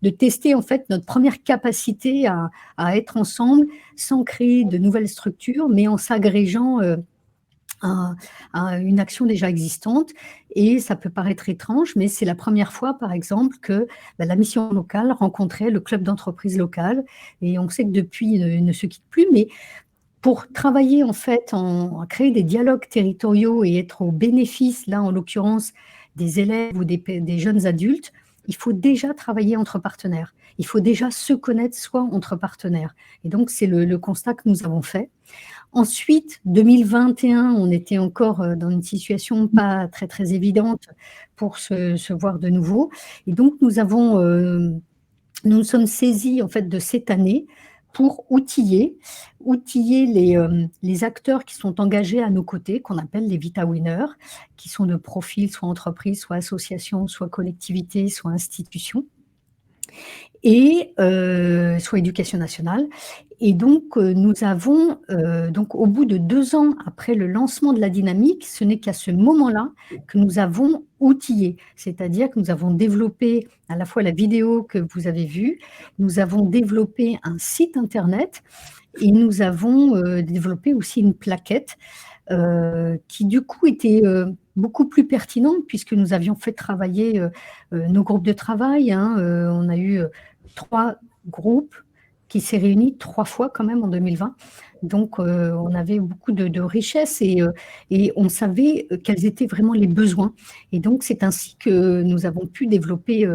de tester en fait notre première capacité à être ensemble sans créer de nouvelles structures, mais en s'agrégeant à une action déjà existante. Et ça peut paraître étrange, mais c'est la première fois, par exemple, que la mission locale rencontrait le club d'entreprise local. Et on sait que depuis, ils ne se quittent plus, mais pour travailler en fait, à créer des dialogues territoriaux et être au bénéfice, là en l'occurrence, des élèves ou des jeunes adultes, il faut déjà travailler entre partenaires. Il faut déjà se connaître soi entre partenaires. Et donc, c'est le constat que nous avons fait. Ensuite, 2021, on était encore dans une situation pas très, très évidente pour se voir de nouveau. Et donc, nous nous sommes saisis en fait de cette année pour outiller les acteurs qui sont engagés à nos côtés, qu'on appelle les Vita Winners, qui sont de profil soit entreprise, soit association, soit collectivité, soit institution, et soit éducation nationale. Et donc, nous avons, donc, au bout de 2 ans après le lancement de la dynamique, ce n'est qu'à ce moment-là que nous avons outillé, c'est-à-dire que nous avons développé à la fois la vidéo que vous avez vue, nous avons développé un site internet et nous avons développé aussi une plaquette qui du coup était beaucoup plus pertinente puisque nous avions fait travailler nos groupes de travail. On a eu 3 groupes qui s'est réuni 3 fois quand même en 2020. Donc, on avait beaucoup de richesses et on savait quels étaient vraiment les besoins. Et donc, c'est ainsi que nous avons pu développer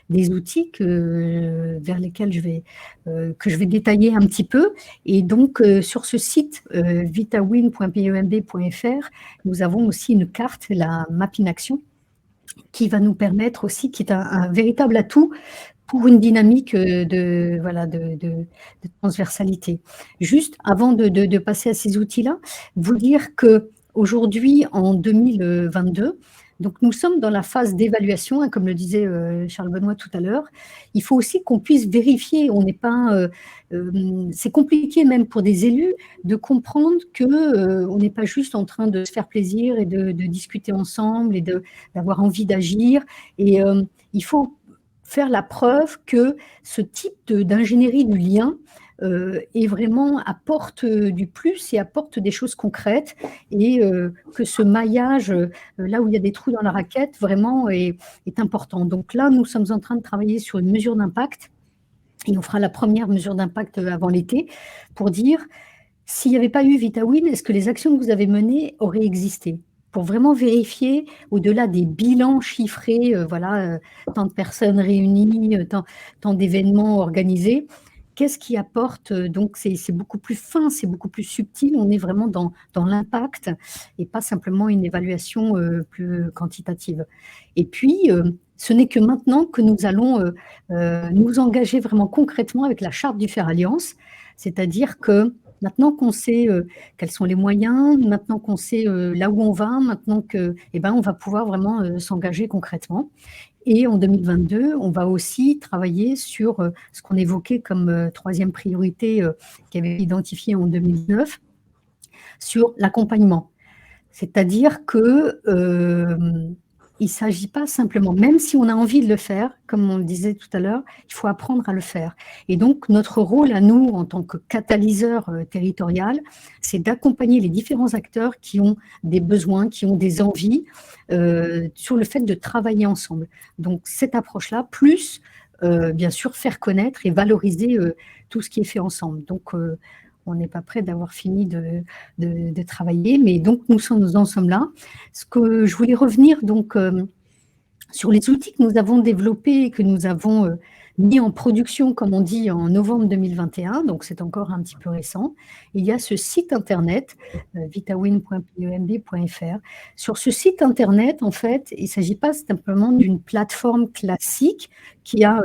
des outils vers lesquels que je vais détailler un petit peu. Et donc, sur ce site vitawin.pemb.fr, nous avons aussi une carte, la Map in Action, qui va nous permettre aussi, qui est un véritable atout pour une dynamique de transversalité. Juste avant de passer à ces outils-là, vous dire qu'aujourd'hui, en 2022, donc nous sommes dans la phase d'évaluation, comme le disait Charles Benoît tout à l'heure. Il faut aussi qu'on puisse vérifier. On n'est pas, c'est compliqué même pour des élus de comprendre qu'on n'est pas juste en train de se faire plaisir et de discuter ensemble et d'avoir envie d'agir. Et il faut faire la preuve que ce type d'ingénierie du lien est vraiment apporte du plus et apporte des choses concrètes et que ce maillage, là où il y a des trous dans la raquette, vraiment est important. Donc là, nous sommes en train de travailler sur une mesure d'impact et on fera la première mesure d'impact avant l'été pour dire, s'il n'y avait pas eu VitaWin, est-ce que les actions que vous avez menées auraient existé? Pour vraiment vérifier, au-delà des bilans chiffrés, tant de personnes réunies, tant d'événements organisés, qu'est-ce qui apporte, donc c'est beaucoup plus fin, c'est beaucoup plus subtil, on est vraiment dans l'impact et pas simplement une évaluation plus quantitative. Et puis, ce n'est que maintenant que nous allons nous engager vraiment concrètement avec la charte du Faire Alliance, c'est-à-dire que maintenant qu'on sait quels sont les moyens, maintenant qu'on sait là où on va, maintenant que, on va pouvoir vraiment s'engager concrètement. Et en 2022, on va aussi travailler sur ce qu'on évoquait comme troisième priorité qui avait été identifiée en 2009, sur l'accompagnement. C'est-à-dire que il ne s'agit pas simplement, même si on a envie de le faire, comme on le disait tout à l'heure, il faut apprendre à le faire. Et donc, notre rôle à nous, en tant que catalyseur territorial, c'est d'accompagner les différents acteurs qui ont des besoins, qui ont des envies, sur le fait de travailler ensemble. Donc, cette approche-là, plus, bien sûr, faire connaître et valoriser tout ce qui est fait ensemble. Donc, on n'est pas prêt d'avoir fini de travailler, mais donc nous en sommes là. Ce que je voulais revenir donc sur les outils que nous avons développés et que nous avons mis en production, comme on dit, en novembre 2021, donc c'est encore un petit peu récent. Il y a ce site internet, vitawin.pemb.fr. Sur ce site internet, en fait, il ne s'agit pas simplement d'une plateforme classique qui a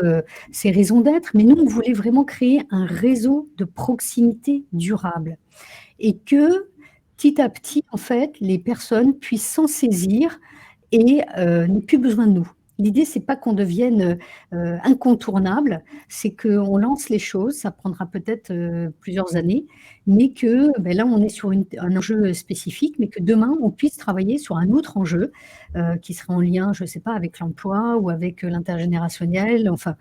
ses raisons d'être, mais nous, on voulait vraiment créer un réseau de proximité durable et que, petit à petit, en fait, les personnes puissent s'en saisir et n'aient plus besoin de nous. L'idée, c'est pas qu'on devienne incontournable, c'est qu'on lance les choses, ça prendra peut-être plusieurs années, mais que là, on est sur un enjeu spécifique, mais que demain, on puisse travailler sur un autre enjeu qui sera en lien, je ne sais pas, avec l'emploi ou avec l'intergénérationnel, enfin,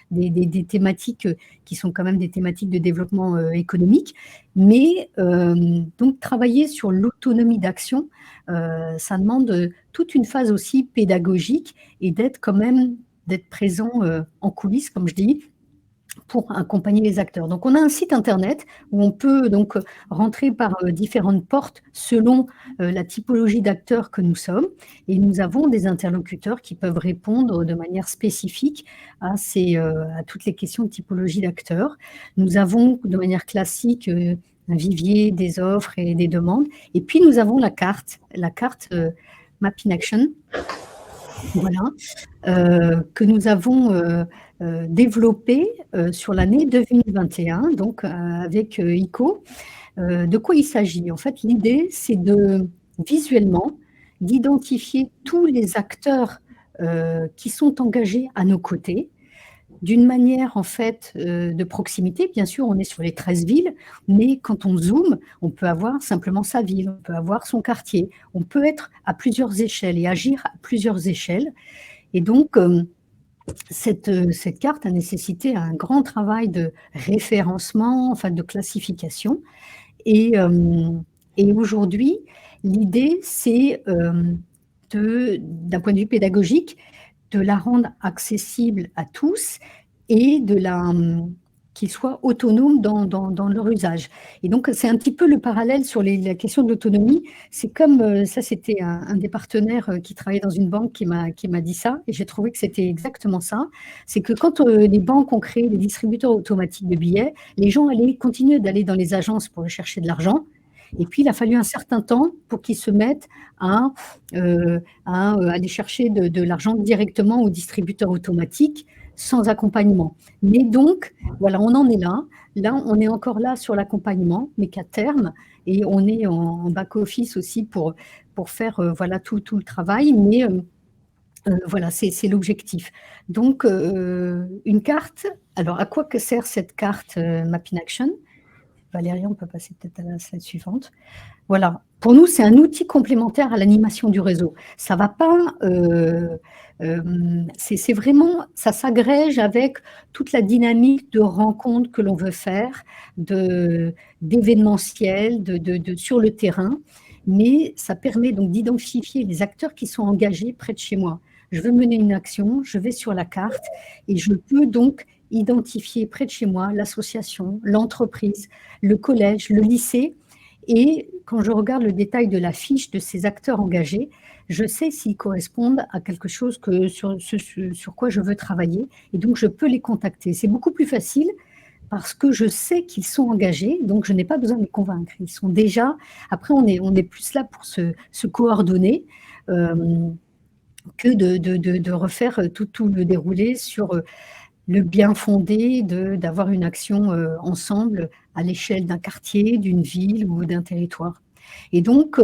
des thématiques qui sont quand même des thématiques de développement économique, mais donc travailler sur l'autonomie d'action, ça demande toute une phase aussi pédagogique et d'être présent en coulisses, comme je dis, pour accompagner les acteurs. Donc, on a un site internet où on peut donc rentrer par différentes portes selon la typologie d'acteurs que nous sommes, et nous avons des interlocuteurs qui peuvent répondre de manière spécifique à toutes les questions de typologie d'acteurs. Nous avons de manière classique un vivier, des offres et des demandes, et puis nous avons la carte Map in Action, voilà, que nous avons développé sur l'année 2021, donc avec ICO. De quoi il s'agit? En fait, l'idée, c'est visuellement d'identifier tous les acteurs qui sont engagés à nos côtés, d'une manière en fait de proximité. Bien sûr, on est sur les 13 villes, mais quand on zoome, on peut avoir simplement sa ville, on peut avoir son quartier, on peut être à plusieurs échelles et agir à plusieurs échelles. Et donc, cette carte a nécessité un grand travail de référencement, enfin de classification. Et aujourd'hui, l'idée, c'est d'un point de vue pédagogique, de la rendre accessible à tous et qu'ils soient autonomes dans leur usage. Et donc, c'est un petit peu le parallèle sur la question de l'autonomie. C'est comme, ça c'était un des partenaires qui travaillait dans une banque qui m'a dit ça, et j'ai trouvé que c'était exactement ça. C'est que quand les banques ont créé les distributeurs automatiques de billets, les gens allaient continuer d'aller dans les agences pour chercher de l'argent. Et puis, il a fallu un certain temps pour qu'ils se mettent à aller chercher de l'argent directement au distributeur automatique sans accompagnement. Mais donc, voilà, on en est là. Là, on est encore là sur l'accompagnement, mais qu'à terme, et on est en back-office aussi pour faire voilà, tout le travail, mais voilà, c'est l'objectif. Donc, une carte, alors à quoi que sert cette carte Map in Action? Valérie, on peut passer peut-être à la slide suivante. Voilà, pour nous, c'est un outil complémentaire à l'animation du réseau. Ça va pas, c'est vraiment, ça s'agrège avec toute la dynamique de rencontres que l'on veut faire, d'événementiel, sur le terrain, mais ça permet donc d'identifier les acteurs qui sont engagés près de chez moi. Je veux mener une action, je vais sur la carte et je peux donc identifier près de chez moi l'association, l'entreprise, le collège, le lycée. Et quand je regarde le détail de la fiche de ces acteurs engagés, je sais s'ils correspondent à quelque chose sur quoi je veux travailler. Et donc, je peux les contacter. C'est beaucoup plus facile parce que je sais qu'ils sont engagés, donc je n'ai pas besoin de les convaincre. Ils sont déjà… Après, on est plus là pour se coordonner que de refaire tout le déroulé sur le bien fondé d'avoir une action ensemble à l'échelle d'un quartier, d'une ville ou d'un territoire. Et donc,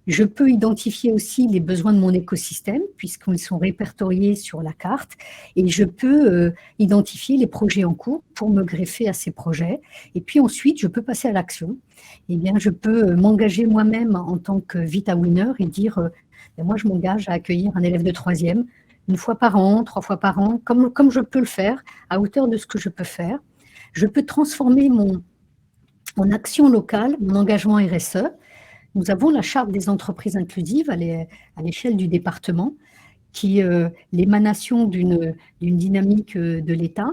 je peux identifier aussi les besoins de mon écosystème, puisqu'ils sont répertoriés sur la carte, et je peux identifier les projets en cours pour me greffer à ces projets. Et puis ensuite, je peux passer à l'action. Eh bien, je peux m'engager moi-même en tant que Vita Winner et dire, moi, je m'engage à accueillir un élève de 3e, 1 fois par an, 3 fois par an, comme je peux le faire, à hauteur de ce que je peux faire. Je peux transformer mon action locale, mon engagement RSE. Nous avons la charte des entreprises inclusives à l'échelle du département, qui est l'émanation d'une dynamique de l'État.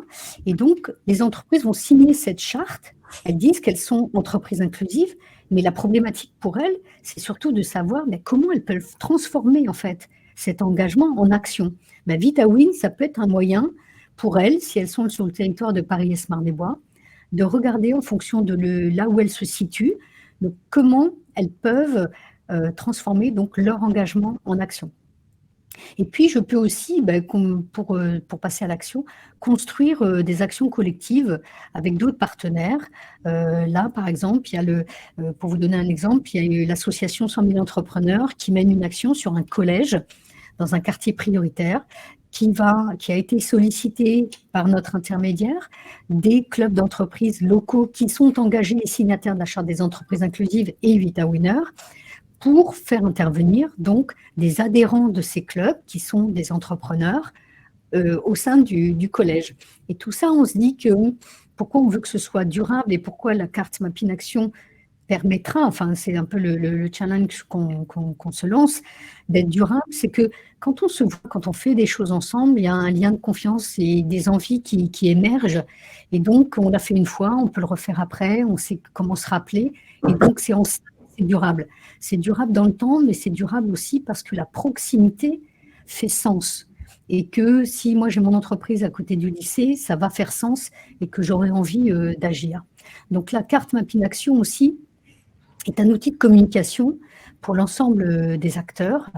Et donc, les entreprises vont signer cette charte. Elles disent qu'elles sont entreprises inclusives, mais la problématique pour elles, c'est surtout de savoir comment elles peuvent transformer en fait cet engagement en action. VitaWin, ça peut être un moyen pour elles, si elles sont sur le territoire de Paris-Est-Marne-et-Bois, de regarder en fonction de là où elles se situent, donc comment elles peuvent transformer donc leur engagement en action. Et puis, je peux aussi, pour passer à l'action, construire des actions collectives avec d'autres partenaires. Là, par exemple, pour vous donner un exemple, il y a l'association 100 000 entrepreneurs qui mène une action sur un collège dans un quartier prioritaire qui a été sollicité par notre intermédiaire, des clubs d'entreprises locaux qui sont engagés et signataires de la Charte des entreprises inclusives et Vita Winner, pour faire intervenir donc des adhérents de ces clubs qui sont des entrepreneurs au sein du collège. Et tout ça, on se dit que pourquoi on veut que ce soit durable et pourquoi la carte Mapping Action permettra, enfin c'est un peu le challenge qu'on se lance, d'être durable, c'est que quand on se voit, quand on fait des choses ensemble, il y a un lien de confiance et des envies qui émergent. Et donc, on l'a fait une fois, on peut le refaire après, on sait comment se rappeler. Et donc, c'est durable. C'est durable dans le temps, mais c'est durable aussi parce que la proximité fait sens. Et que si moi j'ai mon entreprise à côté du lycée, ça va faire sens et que j'aurai envie d'agir. Donc la carte Mapping Action aussi est un outil de communication pour l'ensemble des acteurs.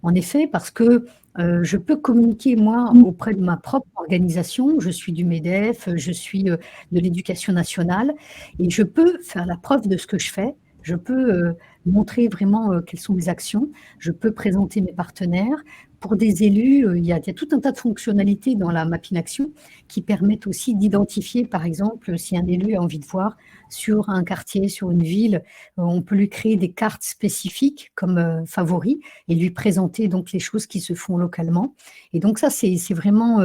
En effet, parce que je peux communiquer, moi, auprès de ma propre organisation. Je suis du MEDEF, je suis de l'Éducation nationale, et je peux faire la preuve de ce que je fais. Je peux montrer vraiment quelles sont mes actions. Je peux présenter mes partenaires. Pour des élus, il y a tout un tas de fonctionnalités dans la Mapping Action qui permettent aussi d'identifier, par exemple, si un élu a envie de voir sur un quartier, sur une ville, on peut lui créer des cartes spécifiques comme favoris et lui présenter donc les choses qui se font localement. Et donc ça, c'est vraiment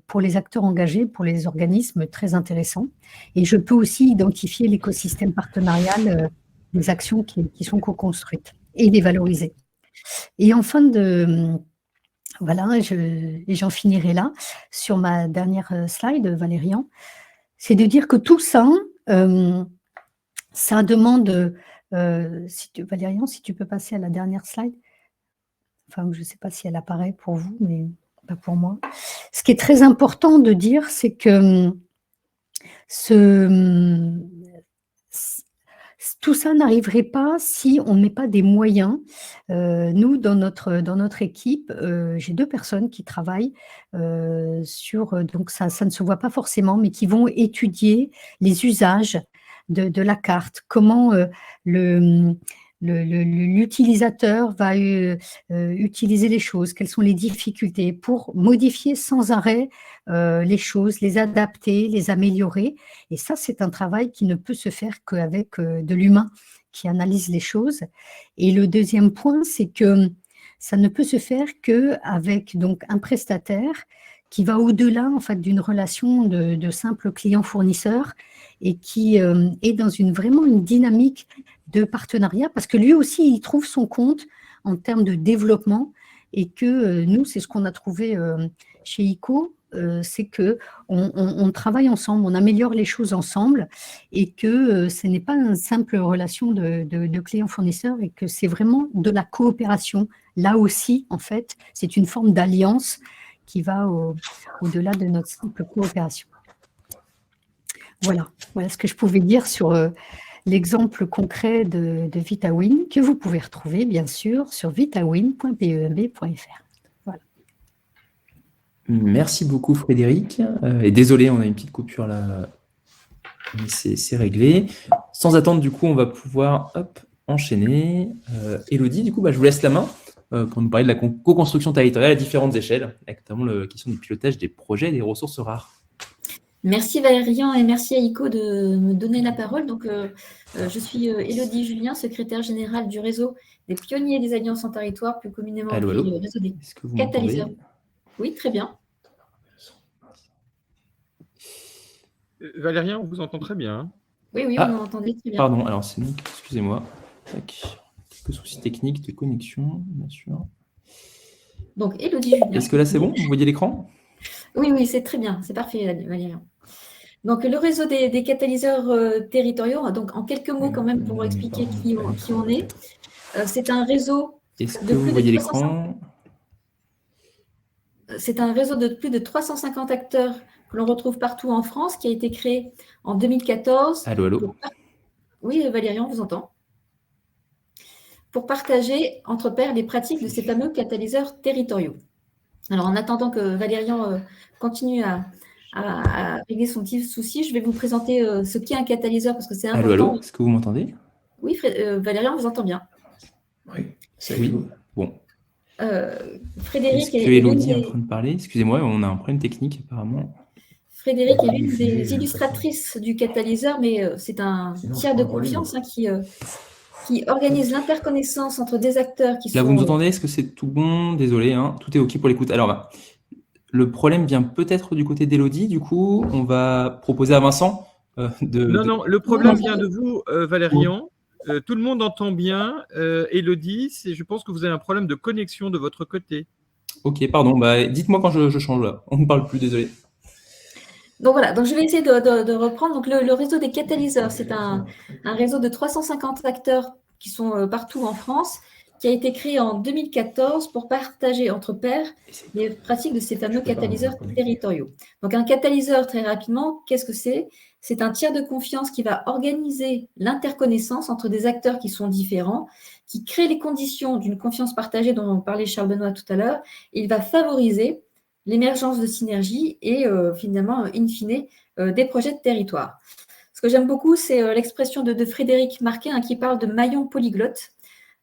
pour les acteurs engagés, pour les organismes, très intéressant. Et je peux aussi identifier l'écosystème partenarial des actions qui sont co-construites et les valoriser. Et en fin voilà, et j'en finirai là, sur ma dernière slide, Valérian, c'est de dire que tout ça, ça demande, Valérian, si tu peux passer à la dernière slide, enfin, je ne sais pas si elle apparaît pour vous, mais pas pour moi. Ce qui est très important de dire, c'est que tout ça n'arriverait pas si on ne met pas des moyens. Nous, dans notre équipe, j'ai 2 personnes qui travaillent sur… donc ça ne se voit pas forcément, mais qui vont étudier les usages de la carte, comment l'utilisateur va utiliser les choses, quelles sont les difficultés pour modifier sans arrêt les choses, les adapter, les améliorer. Et ça, c'est un travail qui ne peut se faire qu'avec de l'humain qui analyse les choses. Et le deuxième point, c'est que ça ne peut se faire qu'avec donc un prestataire qui va au-delà en fait, d'une relation de simple client-fournisseur et qui est dans vraiment une dynamique de partenariat, parce que lui aussi, il trouve son compte en termes de développement et que nous, c'est ce qu'on a trouvé chez ICO, c'est qu'on travaille ensemble, on améliore les choses ensemble et que ce n'est pas une simple relation de client-fournisseur et que c'est vraiment de la coopération. Là aussi, en fait, c'est une forme d'alliance qui va au-delà de notre simple coopération. Voilà ce que je pouvais dire sur l'exemple concret de VitaWin, que vous pouvez retrouver, bien sûr, sur vitawin.pemb.fr. Voilà. Merci beaucoup, Frédéric. Et désolé, on a une petite coupure là, mais c'est réglé. Sans attendre, du coup, on va pouvoir enchaîner. Élodie, du coup, je vous laisse la main pour nous parler de la co-construction territoriale à différentes échelles, avec notamment la question du pilotage des projets et des ressources rares. Merci Valérian et merci à ICO de me donner la parole. Donc, je suis Élodie Julien, secrétaire générale du réseau des pionniers des alliances en territoire, plus communément appelé le réseau des catalyseurs. Oui, très bien. Valérian, on vous entend très bien. Oui, on m'entendait très bien. Pardon, alors c'est nous, excusez-moi. Quelques soucis techniques de connexion, bien sûr. Donc, Élodie Julien. Est-ce que là, c'est bon? Vous voyez l'écran? Oui, c'est très bien. C'est parfait, Valérian. Donc, le réseau des catalyseurs territoriaux, donc en quelques mots quand même pour expliquer qui on est. C'est un réseau Est-ce que vous voyez l'écran? C'est un réseau de plus de 350 acteurs que l'on retrouve partout en France, qui a été créé en 2014. Allô? Oui, Valérian, on vous entend. Pour partager entre pairs les pratiques de ces fameux catalyseurs territoriaux. Alors, en attendant que Valérian continue à régler son petit souci, je vais vous présenter ce qu'est un catalyseur, parce que c'est important. Allô, est-ce que vous m'entendez? Oui, Valérian, on vous entend bien. Oui, bon. Frédéric est-ce que Élodie est en train de parler? Excusez-moi, on a un problème technique apparemment. Frédéric est l'une des illustratrices du catalyseur, mais c'est un tiers de confiance qui organise l'interconnaissance entre des acteurs qui sont... Là, vous nous entendez? Est-ce que c'est tout bon? Désolé, tout est OK pour l'écoute. Alors, le problème vient peut-être du côté d'Élodie. Du coup, on va proposer à Vincent Non, le problème vient de vous, Valérian. Tout le monde entend bien. Élodie, je pense que vous avez un problème de connexion de votre côté. OK, pardon. Dites-moi quand je change là. On ne parle plus, désolé. Donc voilà, je vais essayer de reprendre. Donc le réseau des catalyseurs, c'est un réseau de 350 acteurs qui sont partout en France, qui a été créé en 2014 pour partager entre pairs les pratiques de ces fameux catalyseurs territoriaux. Donc un catalyseur, très rapidement, qu'est-ce que c'est? C'est un tiers de confiance qui va organiser l'interconnaissance entre des acteurs qui sont différents, qui crée les conditions d'une confiance partagée dont parlait Charles Benoît tout à l'heure, et il va favoriser l'émergence de synergies et finalement, in fine, des projets de territoire. Ce que j'aime beaucoup, c'est l'expression de Frédéric Marquet qui parle de maillon polyglotte.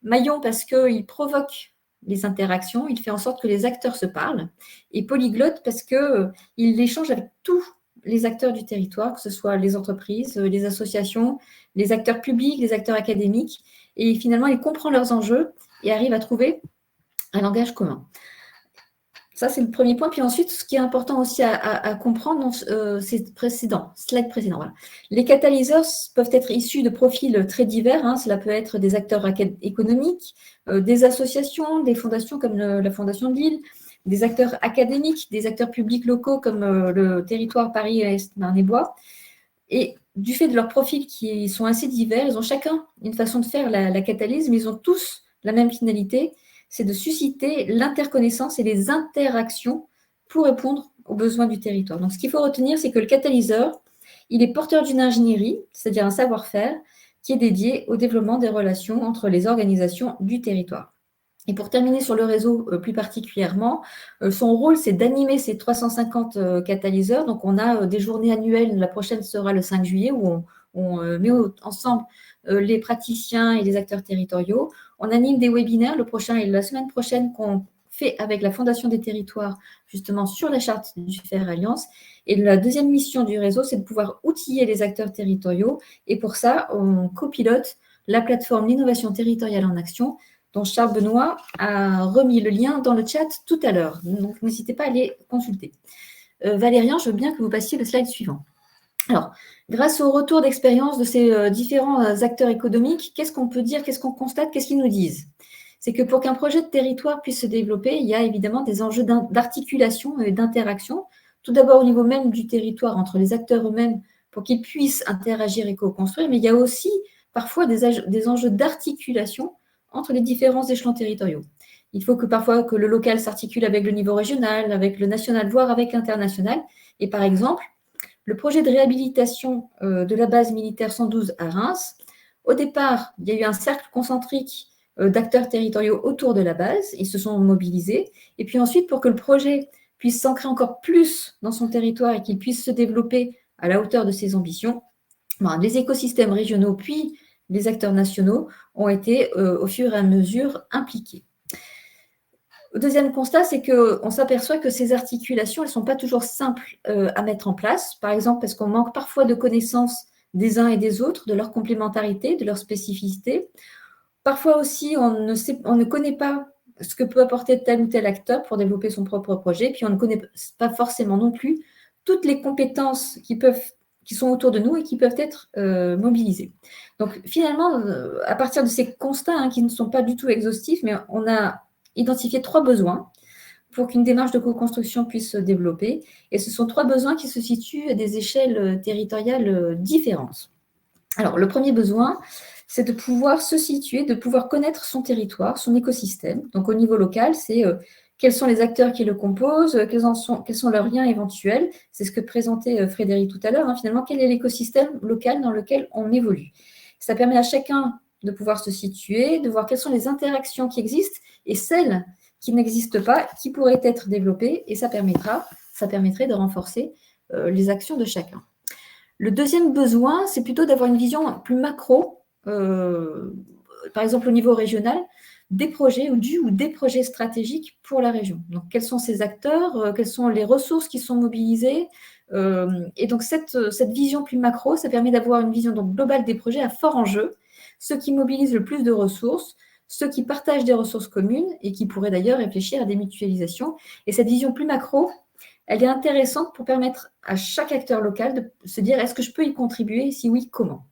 Maillon parce qu'il provoque les interactions, il fait en sorte que les acteurs se parlent, et polyglotte parce qu'il échange avec tous les acteurs du territoire, que ce soit les entreprises, les associations, les acteurs publics, les acteurs académiques, et finalement, il comprend leurs enjeux et arrive à trouver un langage commun. Ça, c'est le premier point. Puis ensuite, ce qui est important aussi à comprendre, c'est slide précédent. Voilà. Les catalyseurs peuvent être issus de profils très divers. Cela peut être des acteurs économiques, des associations, des fondations comme la Fondation de Lille, des acteurs académiques, des acteurs publics locaux comme le territoire Paris-Est-Marne-et-Bois. Et du fait de leurs profils qui sont assez divers, ils ont chacun une façon de faire la catalyse, mais ils ont tous la même finalité, c'est de susciter l'interconnaissance et les interactions pour répondre aux besoins du territoire. Donc, ce qu'il faut retenir, c'est que le catalyseur, il est porteur d'une ingénierie, c'est-à-dire un savoir-faire, qui est dédié au développement des relations entre les organisations du territoire. Et pour terminer sur le réseau plus particulièrement, son rôle, c'est d'animer ces 350 catalyseurs. Donc, on a des journées annuelles. La prochaine sera le 5 juillet, où on met ensemble les praticiens et les acteurs territoriaux. On anime des webinaires, le prochain et la semaine prochaine, qu'on fait avec la Fondation des territoires, justement sur la charte du FAIR Alliance. Et la deuxième mission du réseau, c'est de pouvoir outiller les acteurs territoriaux. Et pour ça, on copilote la plateforme L'innovation territoriale en action, dont Charles Benoît a remis le lien dans le chat tout à l'heure. Donc, n'hésitez pas à les consulter. Valérian, je veux bien que vous passiez le slide suivant. Alors, grâce au retour d'expérience de ces différents acteurs économiques, qu'est-ce qu'on peut dire, qu'est-ce qu'on constate, qu'est-ce qu'ils nous disent? C'est que pour qu'un projet de territoire puisse se développer, il y a évidemment des enjeux d'articulation et d'interaction. tout d'abord au niveau même du territoire, entre les acteurs eux-mêmes, pour qu'ils puissent interagir et co-construire, mais il y a aussi parfois des enjeux d'articulation entre les différents échelons territoriaux. Il faut que parfois que le local s'articule avec le niveau régional, avec le national, voire avec l'international. Et par exemple, le projet de réhabilitation de la base militaire 112 à Reims, au départ, il y a eu un cercle concentrique d'acteurs territoriaux autour de la base. Ils se sont mobilisés. Et puis ensuite, pour que le projet puisse s'ancrer encore plus dans son territoire et qu'il puisse se développer à la hauteur de ses ambitions, les écosystèmes régionaux puis les acteurs nationaux ont été au fur et à mesure impliqués. Le deuxième constat, c'est qu'on s'aperçoit que ces articulations, elles ne sont pas toujours simples à mettre en place. Par exemple, parce qu'on manque parfois de connaissances des uns et des autres, de leur complémentarité, de leur spécificité. Parfois aussi, on ne connaît pas ce que peut apporter tel ou tel acteur pour développer son propre projet. Puis on ne connaît pas forcément non plus toutes les compétences qui sont autour de nous et qui peuvent être mobilisées. Donc finalement, à partir de ces constats qui ne sont pas du tout exhaustifs, mais on a identifié 3 besoins pour qu'une démarche de co-construction puisse se développer. Et ce sont 3 besoins qui se situent à des échelles territoriales différentes. Alors, le premier besoin, c'est de pouvoir se situer, de pouvoir connaître son territoire, son écosystème. Donc, au niveau local, c'est quels sont les acteurs qui le composent, quels sont leurs liens éventuels. C'est ce que présentait Frédéric tout à l'heure. Finalement, quel est l'écosystème local dans lequel on évolue. Ça permet à chacun de pouvoir se situer, de voir quelles sont les interactions qui existent et celles qui n'existent pas, qui pourraient être développées, et ça permettrait de renforcer les actions de chacun. Le deuxième besoin, c'est plutôt d'avoir une vision plus macro, par exemple au niveau régional, des projets ou des projets stratégiques pour la région. Donc, quels sont ces acteurs, quelles sont les ressources qui sont mobilisées, et donc cette vision plus macro, ça permet d'avoir une vision donc globale des projets à fort enjeu, ceux qui mobilisent le plus de ressources, ceux qui partagent des ressources communes et qui pourraient d'ailleurs réfléchir à des mutualisations. Et cette vision plus macro, elle est intéressante pour permettre à chaque acteur local de se dire est-ce que je peux y contribuer, si oui, comment.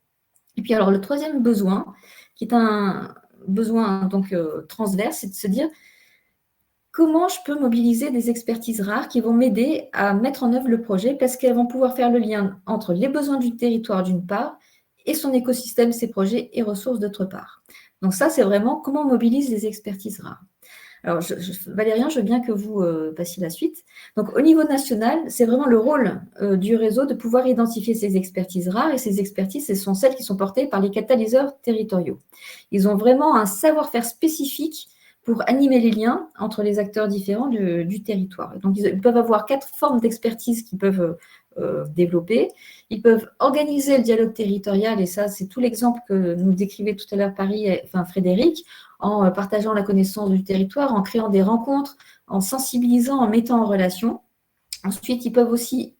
Et puis alors le troisième besoin, qui est un besoin donc transverse, c'est de se dire comment je peux mobiliser des expertises rares qui vont m'aider à mettre en œuvre le projet parce qu'elles vont pouvoir faire le lien entre les besoins du territoire d'une part et son écosystème, ses projets et ressources d'autre part. Donc ça, c'est vraiment comment on mobilise les expertises rares. Alors, Valérien, je veux bien que vous passiez la suite. Donc, au niveau national, c'est vraiment le rôle du réseau de pouvoir identifier ces expertises rares. Et ces expertises, ce sont celles qui sont portées par les catalyseurs territoriaux. Ils ont vraiment un savoir-faire spécifique pour animer les liens entre les acteurs différents du territoire. Donc, ils peuvent avoir 4 formes d'expertise qu'ils peuvent développer. Ils peuvent organiser le dialogue territorial, et ça, c'est tout l'exemple que nous décrivait tout à l'heure Frédéric, en partageant la connaissance du territoire, en créant des rencontres, en sensibilisant, en mettant en relation. Ensuite, ils peuvent aussi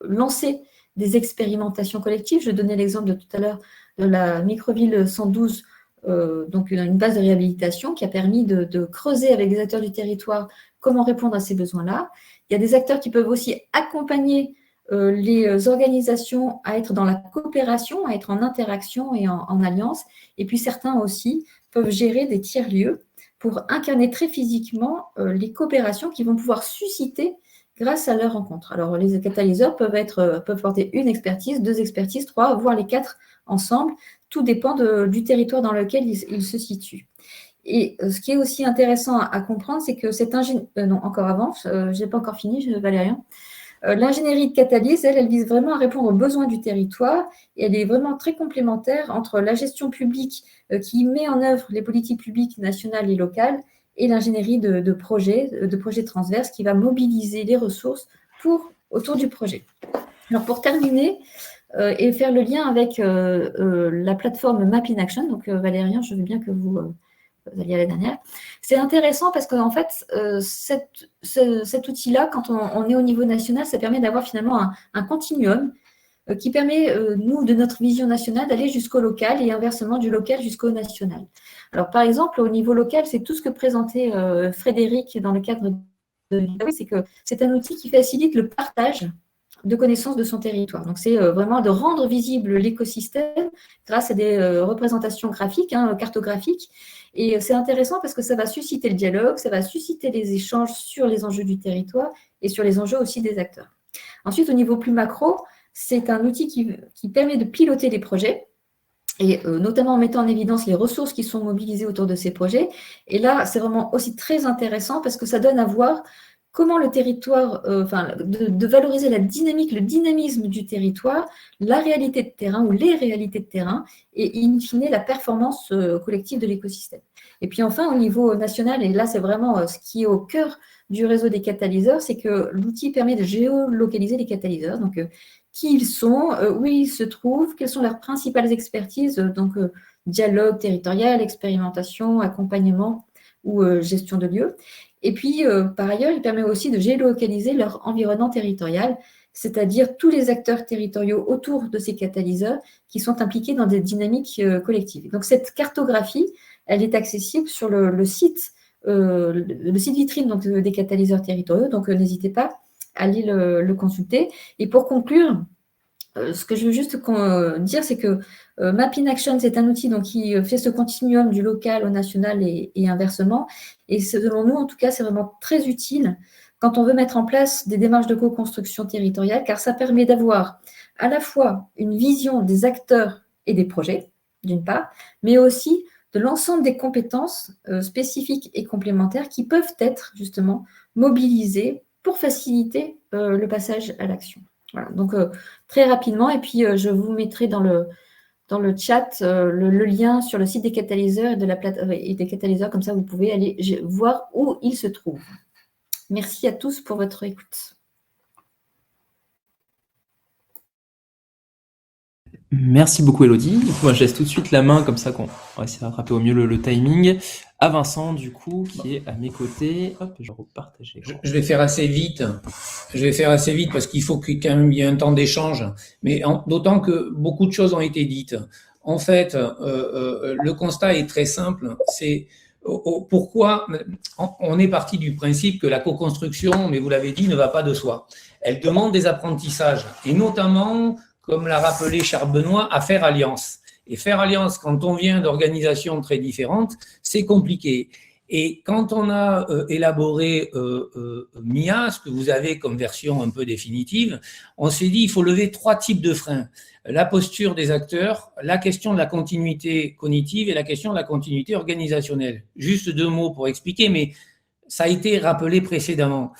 lancer des expérimentations collectives. Je donnais l'exemple de tout à l'heure de la microville 112, donc une base de réhabilitation qui a permis de creuser avec des acteurs du territoire comment répondre à ces besoins-là. Il y a des acteurs qui peuvent aussi accompagner les organisations à être dans la coopération, à être en interaction et en alliance. Et puis certains aussi peuvent gérer des tiers-lieux pour incarner très physiquement les coopérations qui vont pouvoir susciter grâce à leur rencontre. Alors les catalyseurs peuvent porter une expertise, 2 expertises, 3, voire les 4 ensemble. Tout dépend du territoire dans lequel ils se situent. Et ce qui est aussi intéressant à comprendre, c'est que cette ingénierie... non, encore avant, je n'ai pas encore fini, Valérien. L'ingénierie de catalyse, elle vise vraiment à répondre aux besoins du territoire et elle est vraiment très complémentaire entre la gestion publique qui met en œuvre les politiques publiques nationales et locales et l'ingénierie de projets transverses qui va mobiliser les ressources autour du projet. Alors pour terminer et faire le lien avec la plateforme Map in Action, donc Valérien, je veux bien que vous alliez à la dernière. C'est intéressant parce qu'en fait, cet outil-là, quand on est au niveau national, ça permet d'avoir finalement un continuum qui permet, nous, de notre vision nationale, d'aller jusqu'au local et inversement du local jusqu'au national. Alors, par exemple, au niveau local, c'est tout ce que présentait Frédéric dans le cadre de l'IAO, c'est que c'est un outil qui facilite le partage de connaissances de son territoire. Donc, c'est vraiment de rendre visible l'écosystème grâce à des représentations graphiques, cartographiques. Et c'est intéressant parce que ça va susciter le dialogue, ça va susciter les échanges sur les enjeux du territoire et sur les enjeux aussi des acteurs. Ensuite, au niveau plus macro, c'est un outil qui permet de piloter les projets, et notamment en mettant en évidence les ressources qui sont mobilisées autour de ces projets. Et là, c'est vraiment aussi très intéressant parce que ça donne à voir comment le territoire, de valoriser la dynamique, le dynamisme du territoire, la réalité de terrain ou les réalités de terrain, et in fine la performance collective de l'écosystème. Et puis enfin, au niveau national, et là c'est vraiment ce qui est au cœur du réseau des catalyseurs, c'est que l'outil permet de géolocaliser les catalyseurs, donc qui ils sont, où ils se trouvent, quelles sont leurs principales expertises, donc dialogue territorial, expérimentation, accompagnement ou gestion de lieux. Et puis, par ailleurs, il permet aussi de géolocaliser leur environnement territorial, c'est-à-dire tous les acteurs territoriaux autour de ces catalyseurs qui sont impliqués dans des dynamiques collectives. Donc, cette cartographie, elle est accessible sur le site vitrine donc, des catalyseurs territoriaux, donc n'hésitez pas à aller le consulter. Et pour conclure, ce que je veux juste dire, c'est que Map in Action, c'est un outil donc, qui fait ce continuum du local au national et inversement. Et selon nous, en tout cas, c'est vraiment très utile quand on veut mettre en place des démarches de co-construction territoriale, car ça permet d'avoir à la fois une vision des acteurs et des projets, d'une part, mais aussi de l'ensemble des compétences spécifiques et complémentaires qui peuvent être justement mobilisées pour faciliter le passage à l'action. Voilà, donc très rapidement, et puis je vous mettrai dans le chat le lien sur le site des catalyseurs et des catalyseurs, comme ça vous pouvez aller voir où ils se trouvent. Merci à tous pour votre écoute. Merci beaucoup, Elodie. Du coup, moi, je laisse tout de suite la main, comme ça qu'on va essayer de rattraper au mieux le timing, à Vincent, du coup, qui est à mes côtés. Hop, je repartage. Je vais faire assez vite. Parce qu'il faut qu'il y ait un temps d'échange. Mais d'autant que beaucoup de choses ont été dites. En fait, le constat est très simple. C'est pourquoi on est parti du principe que la co-construction, mais vous l'avez dit, ne va pas de soi. Elle demande des apprentissages, et notamment, comme l'a rappelé Charles Benoît, à faire alliance. Et faire alliance, quand on vient d'organisations très différentes, c'est compliqué. Et quand on a élaboré MIA, ce que vous avez comme version un peu définitive, on s'est dit il faut lever 3 types de freins. La posture des acteurs, la question de la continuité cognitive et la question de la continuité organisationnelle. Juste 2 mots pour expliquer, mais ça a été rappelé précédemment.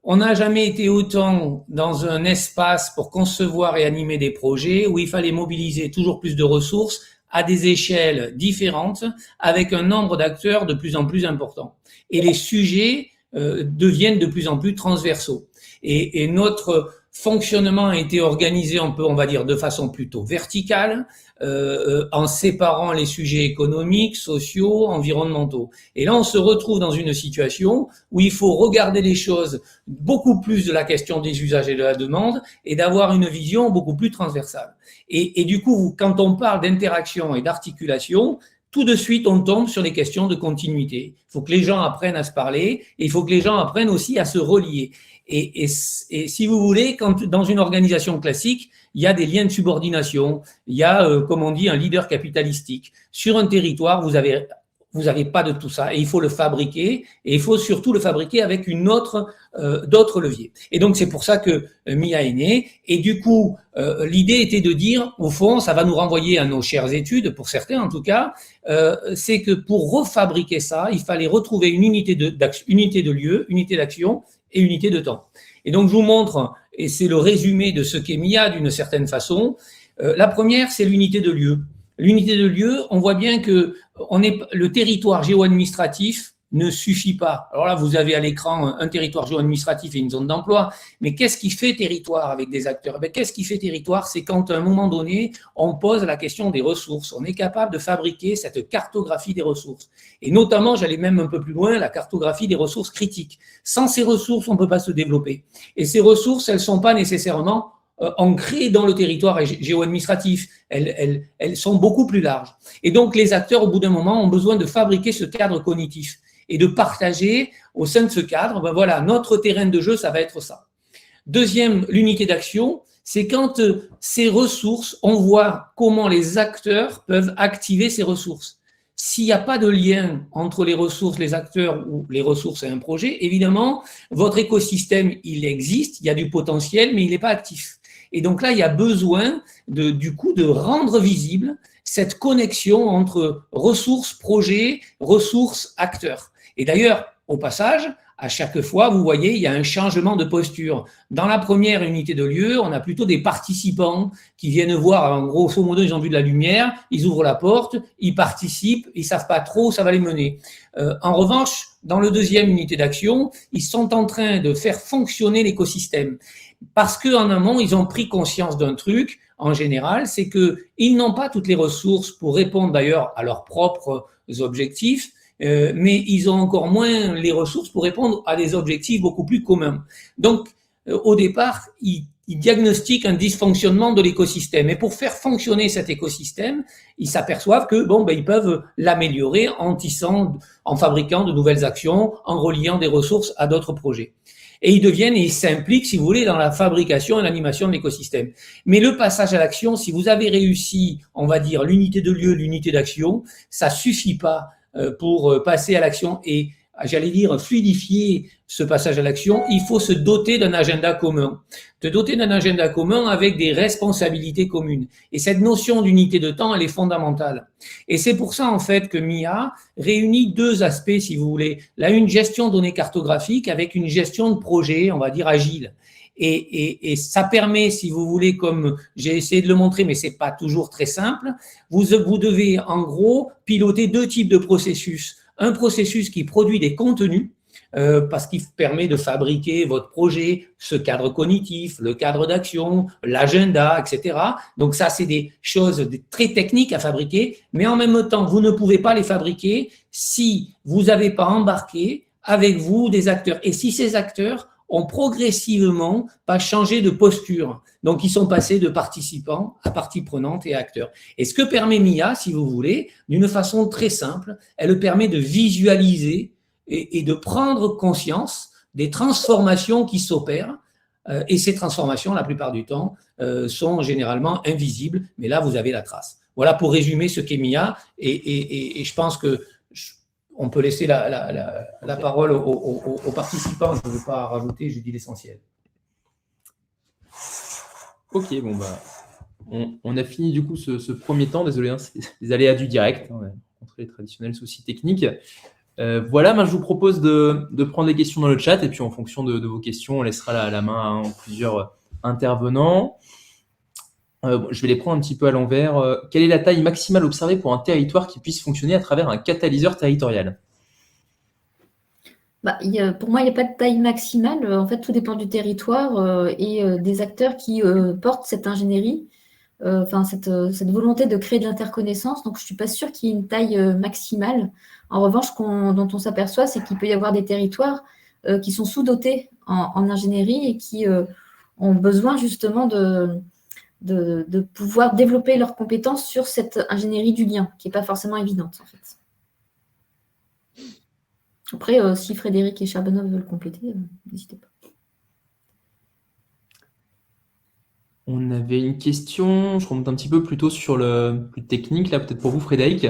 On n'a jamais été autant dans un espace pour concevoir et animer des projets où il fallait mobiliser toujours plus de ressources à des échelles différentes, avec un nombre d'acteurs de plus en plus important. Et les sujets deviennent de plus en plus transversaux. Et notre fonctionnement a été organisé un peu, on va dire, de façon plutôt verticale, en séparant les sujets économiques, sociaux, environnementaux. Et là, on se retrouve dans une situation où il faut regarder les choses beaucoup plus de la question des usages et de la demande et d'avoir une vision beaucoup plus transversale. Et du coup, quand on parle d'interaction et d'articulation, tout de suite, on tombe sur les questions de continuité. Il faut que les gens apprennent à se parler et il faut que les gens apprennent aussi à se relier. Et si vous voulez, quand dans une organisation classique, il y a des liens de subordination, il y a, comme on dit, un leader capitalistique. Sur un territoire, vous avez pas de tout ça et il faut le fabriquer et il faut surtout le fabriquer avec d'autres leviers. Et donc, c'est pour ça que MIA est né. Et du coup, l'idée était de dire, au fond, ça va nous renvoyer à nos chères études, pour certains en tout cas, c'est que pour refabriquer ça, il fallait retrouver une unité de lieu, unité d'action et unité de temps. Et donc, je vous montre, et c'est le résumé de ce qu'est MIA d'une certaine façon. La première, c'est l'unité de lieu. L'unité de lieu, on voit bien que le territoire géo-administratif ne suffit pas. Alors là, vous avez à l'écran un territoire géo-administratif et une zone d'emploi, mais qu'est-ce qui fait territoire avec des acteurs? Qu'est-ce qui fait territoire? C'est quand, à un moment donné, on pose la question des ressources. On est capable de fabriquer cette cartographie des ressources. Et notamment, j'allais même un peu plus loin, la cartographie des ressources critiques. Sans ces ressources, on ne peut pas se développer. Et ces ressources, elles ne sont pas nécessairement ancrées dans le territoire géo-administratif. Elles sont beaucoup plus larges. Et donc, les acteurs, au bout d'un moment, ont besoin de fabriquer ce cadre cognitif et de partager au sein de ce cadre, voilà, notre terrain de jeu, ça va être ça. Deuxième, l'unité d'action, c'est quand ces ressources, on voit comment les acteurs peuvent activer ces ressources. S'il n'y a pas de lien entre les ressources, les acteurs ou les ressources et un projet, évidemment, votre écosystème, il existe, il y a du potentiel, mais il n'est pas actif. Et donc là, il y a besoin du coup de rendre visible cette connexion entre ressources, projets, ressources, acteurs. Et d'ailleurs, au passage, à chaque fois, vous voyez, il y a un changement de posture. Dans la première unité de lieu, on a plutôt des participants qui viennent voir, en grosso modo, ils ont vu de la lumière, ils ouvrent la porte, ils participent, ils savent pas trop où ça va les mener. En revanche, dans le deuxième unité d'action, ils sont en train de faire fonctionner l'écosystème. Parce qu'en amont, ils ont pris conscience d'un truc, en général, c'est qu'ils n'ont pas toutes les ressources pour répondre d'ailleurs à leurs propres objectifs, mais ils ont encore moins les ressources pour répondre à des objectifs beaucoup plus communs. Donc, au départ, ils diagnostiquent un dysfonctionnement de l'écosystème. Et pour faire fonctionner cet écosystème, ils s'aperçoivent que ils peuvent l'améliorer en tissant, en fabriquant de nouvelles actions, en reliant des ressources à d'autres projets. Et ils s'impliquent, si vous voulez, dans la fabrication et l'animation de l'écosystème. Mais le passage à l'action, si vous avez réussi, on va dire, l'unité de lieu, l'unité d'action, ça suffit pas pour passer à l'action et, j'allais dire, fluidifier ce passage à l'action. Il faut se doter d'un agenda commun. Se doter d'un agenda commun avec des responsabilités communes. Et cette notion d'unité de temps, elle est fondamentale. Et c'est pour ça, en fait, que MIA réunit deux aspects, si vous voulez. Là, une gestion de données cartographiques avec une gestion de projet, on va dire, agile. Et ça permet, si vous voulez, comme j'ai essayé de le montrer, mais c'est pas toujours très simple, vous devez en gros piloter deux types de processus. Un processus qui produit des contenus, parce qu'il permet de fabriquer votre projet, ce cadre cognitif, le cadre d'action, l'agenda, etc. Donc ça, c'est des choses très techniques à fabriquer, mais en même temps, vous ne pouvez pas les fabriquer si vous n'avez pas embarqué avec vous des acteurs. Et si ces acteurs ont progressivement pas changé de posture. Donc, ils sont passés de participants à partie prenante et acteurs. Et ce que permet MIA, si vous voulez, d'une façon très simple, elle permet de visualiser et de prendre conscience des transformations qui s'opèrent. Et ces transformations, la plupart du temps, sont généralement invisibles. Mais là, vous avez la trace. Voilà pour résumer ce qu'est MIA. Et je pense que on peut laisser la parole aux participants. Je ne veux pas rajouter, je dis l'essentiel. Ok, on a fini du coup ce premier temps. Désolé, hein, c'est les aléas du direct. On a rencontré les traditionnels soucis techniques. Voilà, je vous propose de prendre des questions dans le chat et puis en fonction de vos questions, on laissera la main à plusieurs intervenants. Je vais les prendre un petit peu à l'envers. Quelle est la taille maximale observée pour un territoire qui puisse fonctionner à travers un catalyseur territorial ? Pour moi, il n'y a pas de taille maximale. En fait, tout dépend du territoire et des acteurs qui portent cette ingénierie, cette volonté de créer de l'interconnaissance. Donc, je ne suis pas sûre qu'il y ait une taille maximale. En revanche, dont on s'aperçoit, c'est qu'il peut y avoir des territoires qui sont sous-dotés en ingénierie et qui ont besoin justement de pouvoir développer leurs compétences sur cette ingénierie du lien, qui n'est pas forcément évidente, en fait. Après, si Frédéric et Charbonneau veulent compléter, n'hésitez pas. On avait une question, je remonte un petit peu plutôt sur le plus technique, là, peut-être pour vous, Frédéric.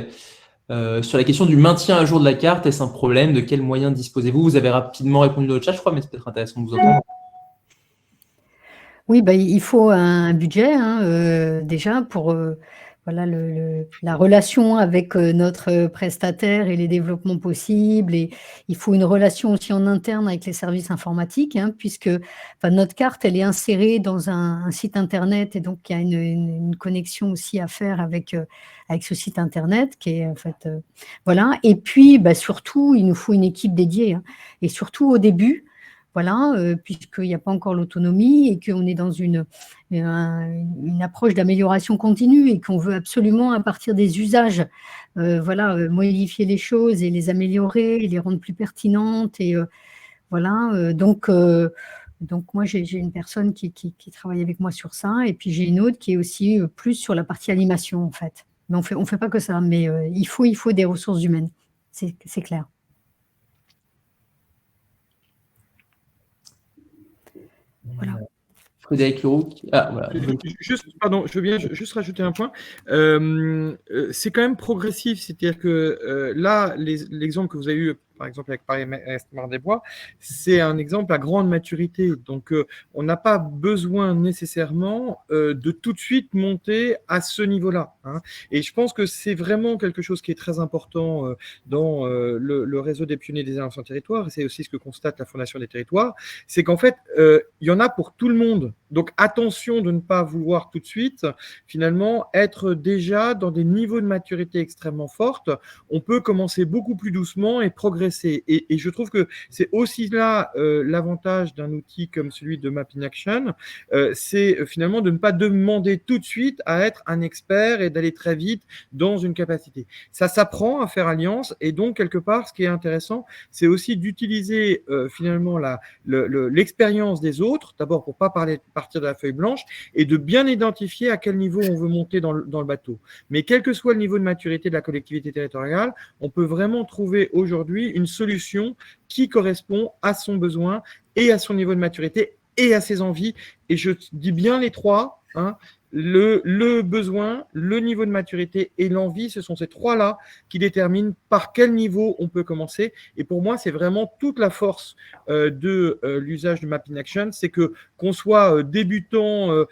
Sur la question du maintien à jour de la carte, est-ce un problème? De quels moyens disposez-vous? Vous avez rapidement répondu dans le chat, je crois, mais c'est peut-être intéressant de vous entendre. Oui, il faut un budget déjà pour la relation avec notre prestataire et les développements possibles. Et il faut une relation aussi en interne avec les services informatiques, puisque notre carte, elle est insérée dans un site Internet et donc il y a une connexion aussi à faire avec ce site Internet qui est en fait… voilà. Et puis, surtout, il nous faut une équipe dédiée. Et surtout au début, puisqu'il n'y a pas encore l'autonomie et qu'on est dans une approche d'amélioration continue et qu'on veut absolument, à partir des usages, modifier les choses et les améliorer, et les rendre plus pertinentes. Et donc moi, j'ai une personne qui travaille avec moi sur ça, et puis j'ai une autre qui est aussi plus sur la partie animation, en fait. Mais on fait pas que ça, mais il faut des ressources humaines, c'est clair. Voilà. Frédéric Leroux. Voilà. Pardon, je veux bien juste rajouter un point. C'est quand même progressif, c'est-à-dire que là, l'exemple que vous avez eu, par exemple avec Paris-Est Marne-des-Bois, c'est un exemple à grande maturité. Donc, on n'a pas besoin nécessairement de tout de suite monter à ce niveau-là. Hein. Et je pense que c'est vraiment quelque chose qui est très important dans le réseau des pionniers des innovations territoires. Et c'est aussi ce que constate la Fondation des territoires. C'est qu'en fait, il y en a pour tout le monde. Donc, attention de ne pas vouloir tout de suite, finalement, être déjà dans des niveaux de maturité extrêmement fortes. On peut commencer beaucoup plus doucement et progresser. Et je trouve que c'est aussi là l'avantage d'un outil comme celui de Mapping Action, c'est finalement de ne pas demander tout de suite à être un expert et d'aller très vite dans une capacité. Ça s'apprend à faire alliance et donc, quelque part, ce qui est intéressant, c'est aussi d'utiliser finalement l'expérience des autres, d'abord pour ne pas partir de la feuille blanche et de bien identifier à quel niveau on veut monter dans le bateau. Mais quel que soit le niveau de maturité de la collectivité territoriale, on peut vraiment trouver aujourd'hui une solution qui correspond à son besoin et à son niveau de maturité et à ses envies. Et je dis bien les trois, hein, le besoin, le niveau de maturité et l'envie, ce sont ces trois-là qui déterminent par quel niveau on peut commencer. Et pour moi, c'est vraiment toute la force de l'usage de Mapping Action, c'est que qu'on soit débutant,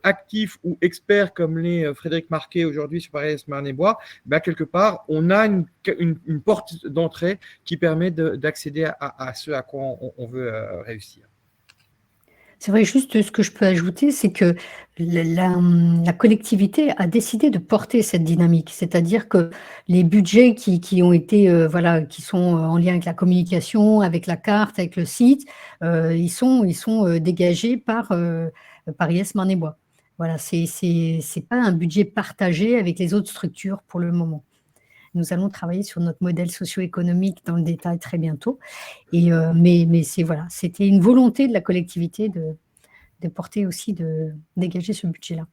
actif ou expert comme l'est Frédéric Marquet aujourd'hui sur Paris-Est Marne-et-Bois, bah, quelque part, on a une porte d'entrée qui permet d'accéder à ce à quoi on veut réussir. C'est vrai, juste ce que je peux ajouter, c'est que la collectivité a décidé de porter cette dynamique. C'est-à-dire que les budgets qui ont été, voilà, qui sont en lien avec la communication, avec la carte, avec le site, ils sont dégagés par Paris-Est Marne-et-Bois. Voilà, c'est pas un budget partagé avec les autres structures pour le moment. Nous allons travailler sur notre modèle socio-économique dans le détail très bientôt. Et, mais voilà, c'était une volonté de la collectivité de porter aussi, de dégager ce budget-là.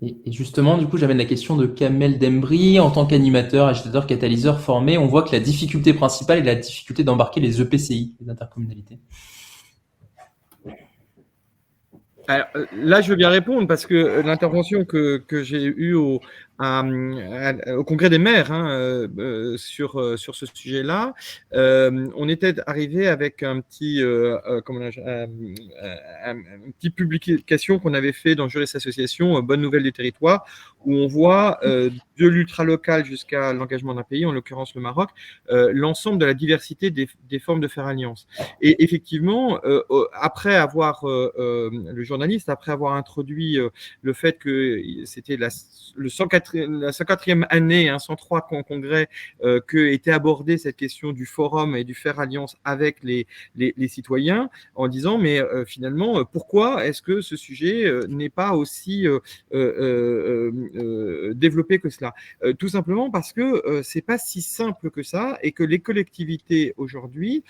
Et justement, du coup, j'amène la question de Kamel Dembry. En tant qu'animateur, agitateur, catalyseur formé, on voit que la difficulté principale est la difficulté d'embarquer les EPCI, les intercommunalités. Alors, là, je veux bien répondre parce que l'intervention que j'ai eue au congrès des maires sur ce sujet-là, on était arrivé avec une petite publication qu'on avait fait dans Juris Association, Bonne Nouvelle du Territoire, où on voit de l'ultra-local jusqu'à l'engagement d'un pays, en l'occurrence le Maroc, l'ensemble de la diversité des formes de faire alliance. Et effectivement, après avoir le journaliste, après avoir introduit le fait que c'était la 104e année, 103 congrès, que était abordée cette question du forum et du faire alliance avec les citoyens, en disant mais finalement pourquoi est-ce que ce sujet n'est pas aussi développé que cela? Tout simplement parce que c'est pas si simple que ça et que les collectivités aujourd'hui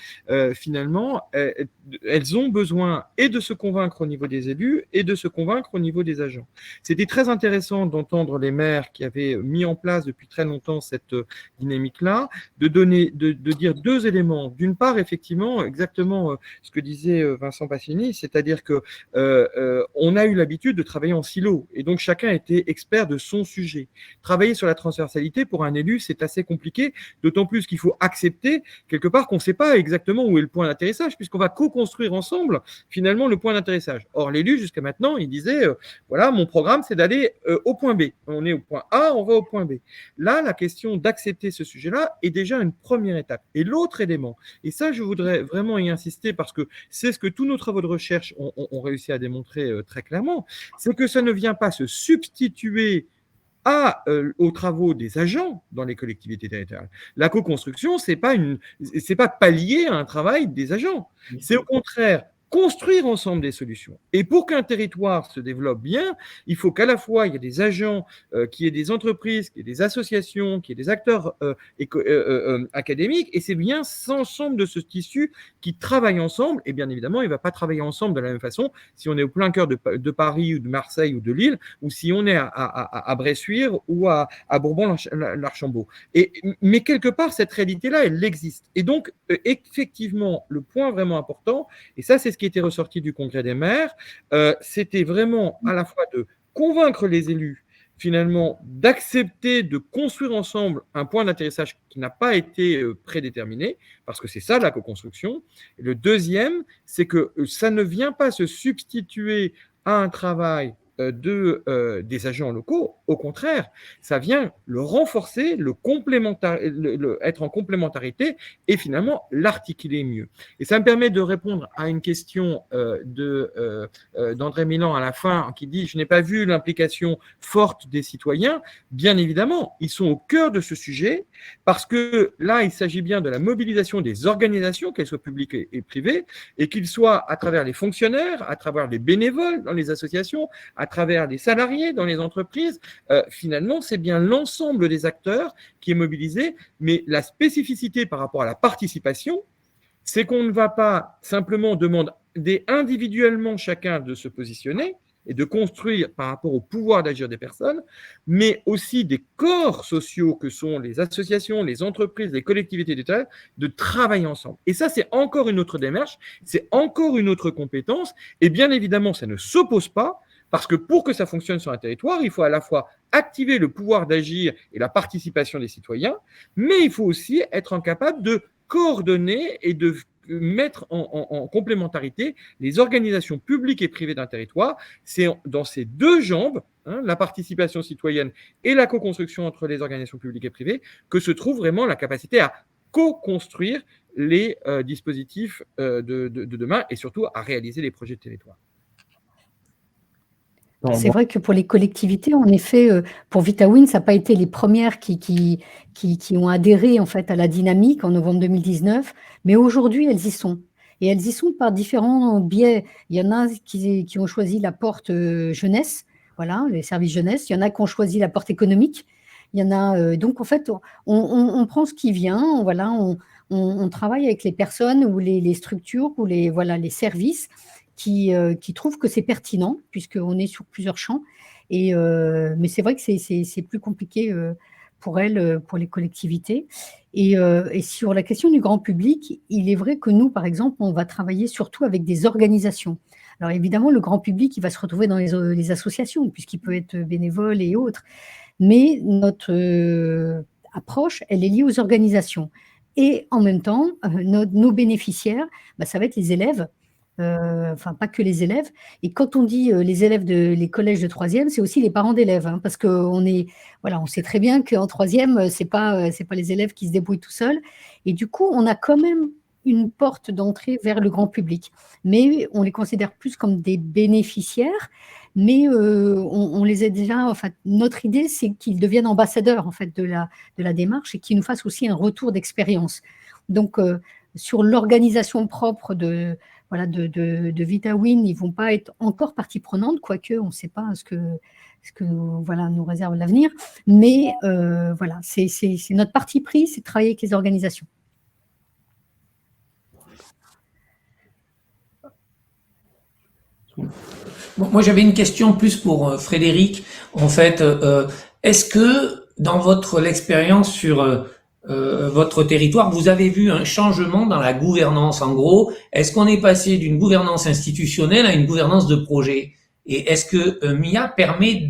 finalement elles ont besoin et de se convaincre au niveau des élus et de se convaincre au niveau des agents. C'était très intéressant d'entendre les maires qui avaient mis en place depuis très longtemps cette dynamique-là, de dire deux éléments. D'une part, effectivement, exactement ce que disait Vincent Passini, c'est-à-dire que on a eu l'habitude de travailler en silo et donc chacun était expert de son sujet. Travailler sur la transversalité pour un élu, c'est assez compliqué, d'autant plus qu'il faut accepter quelque part qu'on ne sait pas exactement où est le point d'atterrissage puisqu'on va co-construire ensemble finalement le point d'atterrissage. Or, l'élu, jusqu'à maintenant, il disait voilà, mon programme, c'est d'aller au point B. On est au point A, on va au point B. Là, la question d'accepter ce sujet-là est déjà une première étape. Et l'autre élément, et ça, je voudrais vraiment y insister parce que c'est ce que tous nos travaux de recherche ont réussi à démontrer très clairement, c'est que ça ne vient pas se substituer aux travaux des agents dans les collectivités territoriales. La co-construction, c'est pas pallier à un travail des agents. C'est au contraire construire ensemble des solutions. Et pour qu'un territoire se développe bien, il faut qu'à la fois il y ait des agents, qu'il y ait des entreprises, qu'il y ait des associations, qu'il y ait des acteurs académiques, et c'est bien cet ensemble de ce tissu qui travaille ensemble, et bien évidemment, il ne va pas travailler ensemble de la même façon si on est au plein cœur de Paris ou de Marseille ou de Lille, ou si on est à Bressuire ou à Bourbon-l'Archambault. Mais quelque part, cette réalité-là, elle existe. Et donc, effectivement, le point vraiment important, et ça, c'est ce ce qui était ressorti du Congrès des maires. C'était vraiment à la fois de convaincre les élus finalement d'accepter de construire ensemble un point d'atterrissage qui n'a pas été prédéterminé, parce que c'est ça la co-construction. Et le deuxième, c'est que ça ne vient pas se substituer à un travail des agents locaux. Au contraire, ça vient le renforcer, être en complémentarité et finalement l'articuler mieux. Et ça me permet de répondre à une question d'André Milan à la fin qui dit « Je n'ai pas vu l'implication forte des citoyens ». Bien évidemment, ils sont au cœur de ce sujet parce que là, il s'agit bien de la mobilisation des organisations, qu'elles soient publiques et privées, et qu'ils soient à travers les fonctionnaires, à travers les bénévoles dans les associations, à travers les salariés dans les entreprises. Finalement, c'est bien l'ensemble des acteurs qui est mobilisé, mais la spécificité par rapport à la participation, c'est qu'on ne va pas simplement demander individuellement chacun de se positionner et de construire par rapport au pouvoir d'agir des personnes, mais aussi des corps sociaux que sont les associations, les entreprises, les collectivités d'État, de travailler ensemble. Et ça, c'est encore une autre démarche, c'est encore une autre compétence, et bien évidemment, ça ne s'oppose pas, parce que pour que ça fonctionne sur un territoire, il faut à la fois activer le pouvoir d'agir et la participation des citoyens, mais il faut aussi être capable de coordonner et de mettre en complémentarité les organisations publiques et privées d'un territoire. C'est dans ces deux jambes, la participation citoyenne et la co-construction entre les organisations publiques et privées, que se trouve vraiment la capacité à co-construire les dispositifs de demain et surtout à réaliser les projets de territoire. C'est vrai que pour les collectivités, en effet, pour VitaWin, ça n'a pas été les premières qui ont adhéré en fait à la dynamique en novembre 2019, mais aujourd'hui, elles y sont. Et elles y sont par différents biais. Il y en a qui ont choisi la porte jeunesse, voilà, les services jeunesse. Il y en a qui ont choisi la porte économique. Il y en a donc en fait, on prend ce qui vient, voilà, on travaille avec les personnes ou les structures ou les services qui trouvent que c'est pertinent, puisqu'on est sur plusieurs champs. Mais c'est vrai que c'est plus compliqué pour elles, pour les collectivités. Et sur la question du grand public, il est vrai que nous, par exemple, on va travailler surtout avec des organisations. Alors évidemment, le grand public, il va se retrouver dans les associations, puisqu'il peut être bénévole et autres. Mais notre approche, elle est liée aux organisations. Et en même temps, nos bénéficiaires, ça va être les élèves, enfin pas que les élèves. Et quand on dit les élèves les collèges de troisième, c'est aussi les parents d'élèves, parce qu'on on sait très bien qu'en troisième, c'est pas les élèves qui se débrouillent tout seuls. Et du coup, on a quand même une porte d'entrée vers le grand public. Mais on les considère plus comme des bénéficiaires, mais on les a déjà. Enfin, notre idée, c'est qu'ils deviennent ambassadeurs en fait de la démarche et qu'ils nous fassent aussi un retour d'expérience. Donc, sur l'organisation propre de VitaWin, ils ne vont pas être encore partie prenante, quoique on ne sait pas ce que nous réserve l'avenir. Mais c'est notre parti pris, c'est de travailler avec les organisations. Bon, moi, j'avais une question plus pour Frédéric. En fait, est-ce que dans l'expérience sur votre territoire, vous avez vu un changement dans la gouvernance? En gros, est-ce qu'on est passé d'une gouvernance institutionnelle à une gouvernance de projet? Et est-ce que MIA permet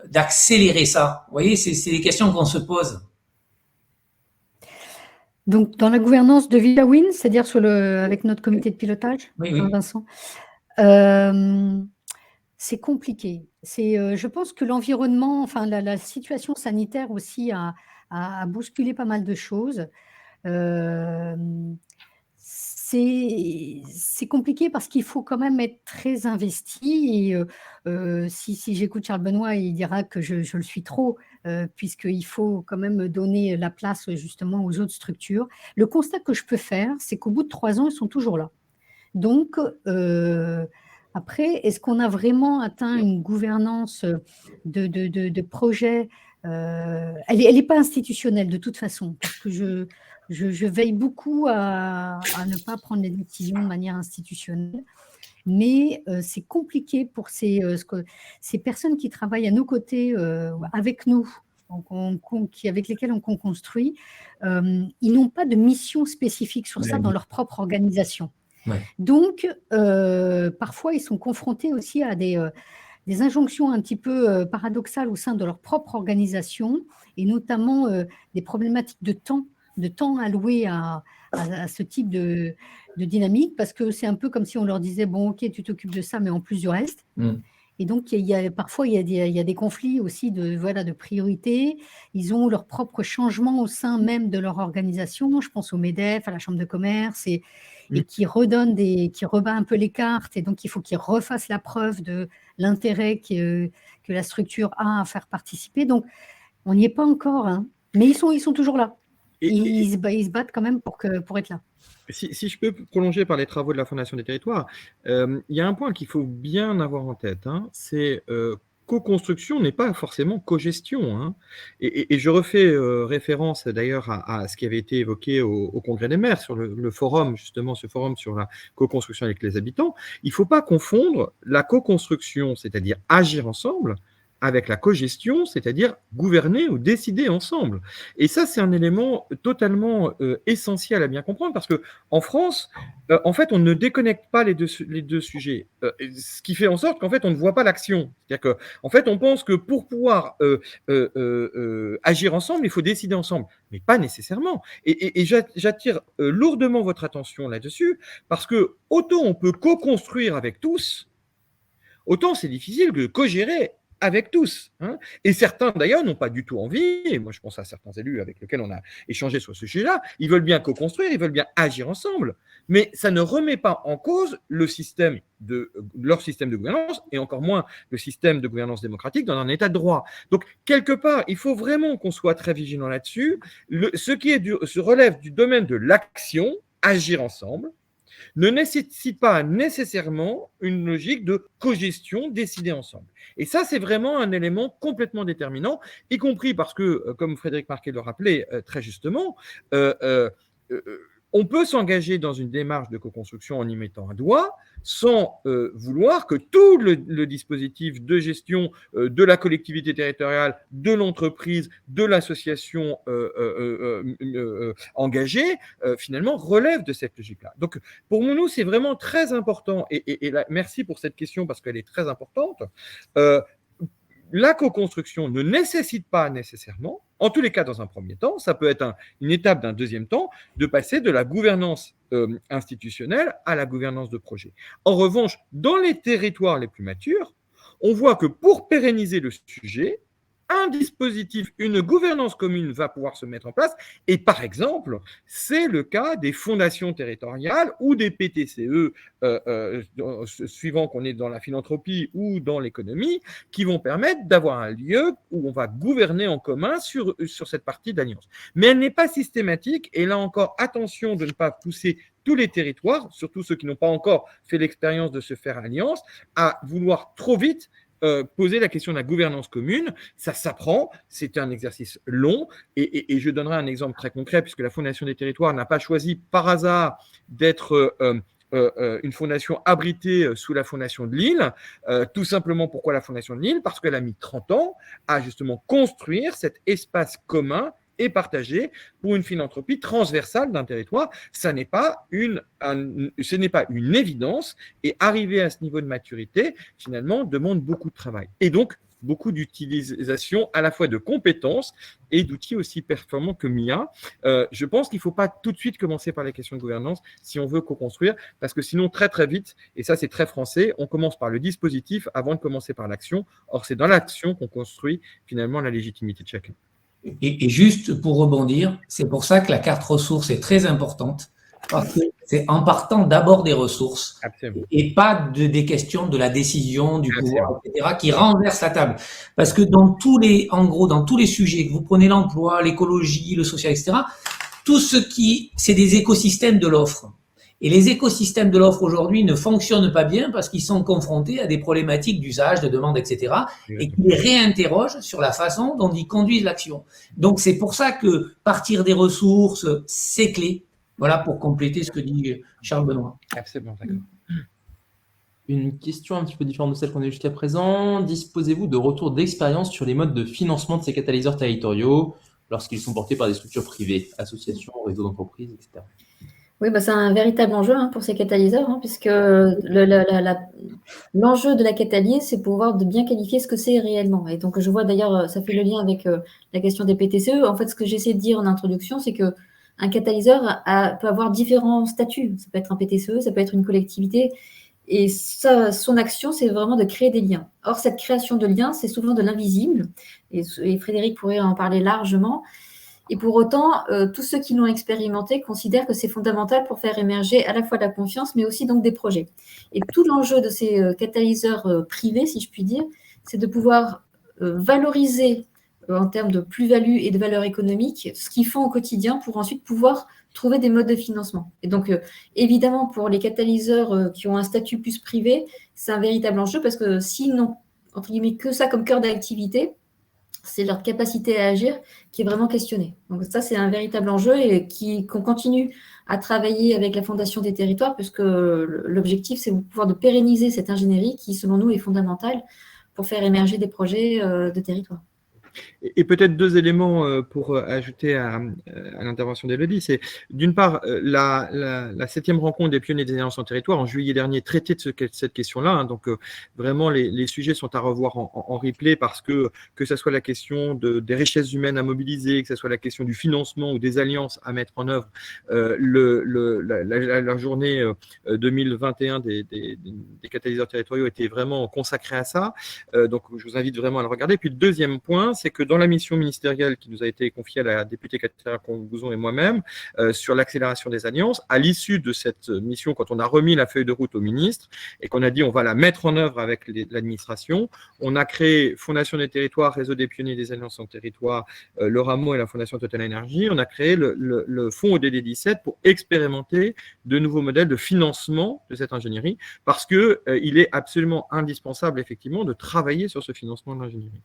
d'accélérer ça? Vous voyez, c'est des questions qu'on se pose. Donc, dans la gouvernance de VitaWin, c'est-à-dire avec notre comité de pilotage, oui. Vincent, c'est compliqué. Je pense que l'environnement, enfin la situation sanitaire aussi a bousculé pas mal de choses. C'est compliqué parce qu'il faut quand même être très investi. Et si j'écoute Charles Benoît, il dira que je le suis trop, puisqu'il faut quand même donner la place justement aux autres structures. Le constat que je peux faire, c'est qu'au bout de 3 ans, ils sont toujours là. Donc, après, est-ce qu'on a vraiment atteint une gouvernance de projet? Elle n'est pas institutionnelle de toute façon, parce que je veille beaucoup à ne pas prendre les décisions de manière institutionnelle. Mais c'est compliqué pour ces personnes qui travaillent à nos côtés, avec nous, avec lesquelles on construit. Ils n'ont pas de mission spécifique sur ça dans leur propre organisation. Ouais. Donc, parfois, ils sont confrontés aussi à des injonctions un petit peu paradoxales au sein de leur propre organisation, et notamment des problématiques de temps alloué à ce type de dynamique, parce que c'est un peu comme si on leur disait, bon, ok, tu t'occupes de ça, mais en plus du reste. Et donc, parfois, il y a des conflits aussi de priorité. Ils ont leur propre changement au sein même de leur organisation. Je pense au MEDEF, à la Chambre de commerce, et qui rebat un peu les cartes. Et donc, il faut qu'ils refassent la preuve de l'intérêt que la structure a à faire participer. Donc, on n'y est pas encore, hein. Mais ils sont toujours là. Ils se battent quand même pour être là. Si je peux prolonger par les travaux de la Fondation des territoires, il y a un point qu'il faut bien avoir en tête, hein, c'est co-construction n'est pas forcément co-gestion, hein. Et je refais référence d'ailleurs à ce qui avait été évoqué au Congrès des maires sur le forum, justement, ce forum sur la co-construction avec les habitants. Il ne faut pas confondre la co-construction, c'est-à-dire agir ensemble, avec la co-gestion, c'est-à-dire gouverner ou décider ensemble. Et ça, c'est un élément totalement essentiel à bien comprendre, parce que en France, en fait, on ne déconnecte pas les deux sujets, ce qui fait en sorte qu'en fait, on ne voit pas l'action. C'est-à-dire qu'en fait, on pense que pour pouvoir agir ensemble, il faut décider ensemble, mais pas nécessairement. Et j'attire lourdement votre attention là-dessus, parce que autant on peut co-construire avec tous, autant c'est difficile de co-gérer avec tous, hein. Et certains, d'ailleurs, n'ont pas du tout envie, et moi je pense à certains élus avec lesquels on a échangé sur ce sujet-là, ils veulent bien co-construire, ils veulent bien agir ensemble, mais ça ne remet pas en cause leur système de gouvernance, et encore moins le système de gouvernance démocratique dans un état de droit. Donc, quelque part, il faut vraiment qu'on soit très vigilant là-dessus. Ce qui se relève du domaine de l'action, agir ensemble, ne nécessite pas nécessairement une logique de cogestion décidée ensemble. Et ça, c'est vraiment un élément complètement déterminant, y compris parce que, comme Frédéric Marquet le rappelait très justement, on peut s'engager dans une démarche de co-construction en y mettant un doigt, sans vouloir que tout le dispositif de gestion de la collectivité territoriale, de l'entreprise, de l'association engagée, finalement, relève de cette logique-là. Donc, pour nous, c'est vraiment très important, et là, merci pour cette question parce qu'elle est très importante. La co-construction ne nécessite pas nécessairement, en tous les cas dans un premier temps, ça peut être une étape d'un deuxième temps, de passer de la gouvernance institutionnelle à la gouvernance de projet. En revanche, dans les territoires les plus matures, on voit que pour pérenniser le sujet, un dispositif, une gouvernance commune va pouvoir se mettre en place. Et par exemple, c'est le cas des fondations territoriales ou des PTCE, suivant qu'on est dans la philanthropie ou dans l'économie, qui vont permettre d'avoir un lieu où on va gouverner en commun sur cette partie d'alliance. Mais elle n'est pas systématique, et là encore, attention de ne pas pousser tous les territoires, surtout ceux qui n'ont pas encore fait l'expérience de se faire alliance, à vouloir trop vite poser la question de la gouvernance commune. Ça s'apprend, c'est un exercice long, et je donnerai un exemple très concret, puisque la Fondation des territoires n'a pas choisi par hasard d'être une fondation abritée sous la Fondation de Lille. Tout simplement, pourquoi la Fondation de Lille? Parce qu'elle a mis 30 ans à justement construire cet espace commun et partagé pour une philanthropie transversale d'un territoire. Ce n'est pas une évidence, et arriver à ce niveau de maturité, finalement, demande beaucoup de travail. Et donc, beaucoup d'utilisation à la fois de compétences et d'outils aussi performants que MIA. Je pense qu'il ne faut pas tout de suite commencer par les questions de gouvernance si on veut co-construire, parce que sinon, très très vite, et ça c'est très français, on commence par le dispositif avant de commencer par l'action. Or, c'est dans l'action qu'on construit finalement la légitimité de chacun. Et juste pour rebondir, c'est pour ça que la carte ressources est très importante, parce que c'est en partant d'abord des ressources. Absolument. Et pas des questions de la décision, du pouvoir, etc., qui renversent la table. Parce que dans tous les sujets, que vous prenez l'emploi, l'écologie, le social, etc., tout ce c'est des écosystèmes de l'offre. Et les écosystèmes de l'offre aujourd'hui ne fonctionnent pas bien parce qu'ils sont confrontés à des problématiques d'usage, de demande, etc. et qui les réinterrogent sur la façon dont ils conduisent l'action. Donc, c'est pour ça que partir des ressources, c'est clé. Voilà, pour compléter ce que dit Charles Benoît. Absolument, d'accord. Une question un petit peu différente de celle qu'on a eue jusqu'à présent. Disposez-vous de retours d'expérience sur les modes de financement de ces catalyseurs territoriaux lorsqu'ils sont portés par des structures privées, associations, réseaux d'entreprises, etc. Oui, bah, c'est un véritable enjeu pour ces catalyseurs, puisque l'enjeu de la catalyse, c'est pouvoir de bien qualifier ce que c'est réellement. Et donc, je vois d'ailleurs, ça fait le lien avec la question des PTCE. En fait, ce que j'essaie de dire en introduction, c'est qu'un catalyseur peut avoir différents statuts. Ça peut être un PTCE, ça peut être une collectivité. Et ça, son action, c'est vraiment de créer des liens. Or, cette création de liens, c'est souvent de l'invisible. Et Frédéric pourrait en parler largement. Et pour autant, tous ceux qui l'ont expérimenté considèrent que c'est fondamental pour faire émerger à la fois de la confiance, mais aussi donc des projets. Et tout l'enjeu de ces catalyseurs privés, si je puis dire, c'est de pouvoir valoriser en termes de plus-value et de valeur économique ce qu'ils font au quotidien pour ensuite pouvoir trouver des modes de financement. Et donc, évidemment, pour les catalyseurs qui ont un statut plus privé, c'est un véritable enjeu parce que s'ils n'ont, entre guillemets, que ça comme cœur d'activité, c'est leur capacité à agir qui est vraiment questionnée. Donc ça, c'est un véritable enjeu et qu'on continue à travailler avec la Fondation des territoires, puisque l'objectif, c'est de pouvoir pérenniser cette ingénierie qui, selon nous, est fondamentale pour faire émerger des projets de territoire. Et peut-être deux éléments pour ajouter à l'intervention d'Élodie. C'est d'une part, la 7e rencontre des pionniers des alliances en territoire en juillet dernier traitait de cette question-là. Donc, vraiment, les sujets sont à revoir en replay parce que ce soit la question des richesses humaines à mobiliser, que ce soit la question du financement ou des alliances à mettre en œuvre, la journée 2021 des catalyseurs territoriaux était vraiment consacrée à ça. Donc, je vous invite vraiment à le regarder. Puis, le deuxième point, c'est que dans la mission ministérielle qui nous a été confiée à la députée Catherine Congouzon et moi-même sur l'accélération des alliances, à l'issue de cette mission, quand on a remis la feuille de route au ministre et qu'on a dit on va la mettre en œuvre avec l'administration, on a créé Fondation des territoires, Réseau des pionniers des alliances en territoire, le Rameau et la Fondation Total Énergie, on a créé le fonds ODD 17 pour expérimenter de nouveaux modèles de financement de cette ingénierie parce qu'il est absolument indispensable effectivement de travailler sur ce financement de l'ingénierie.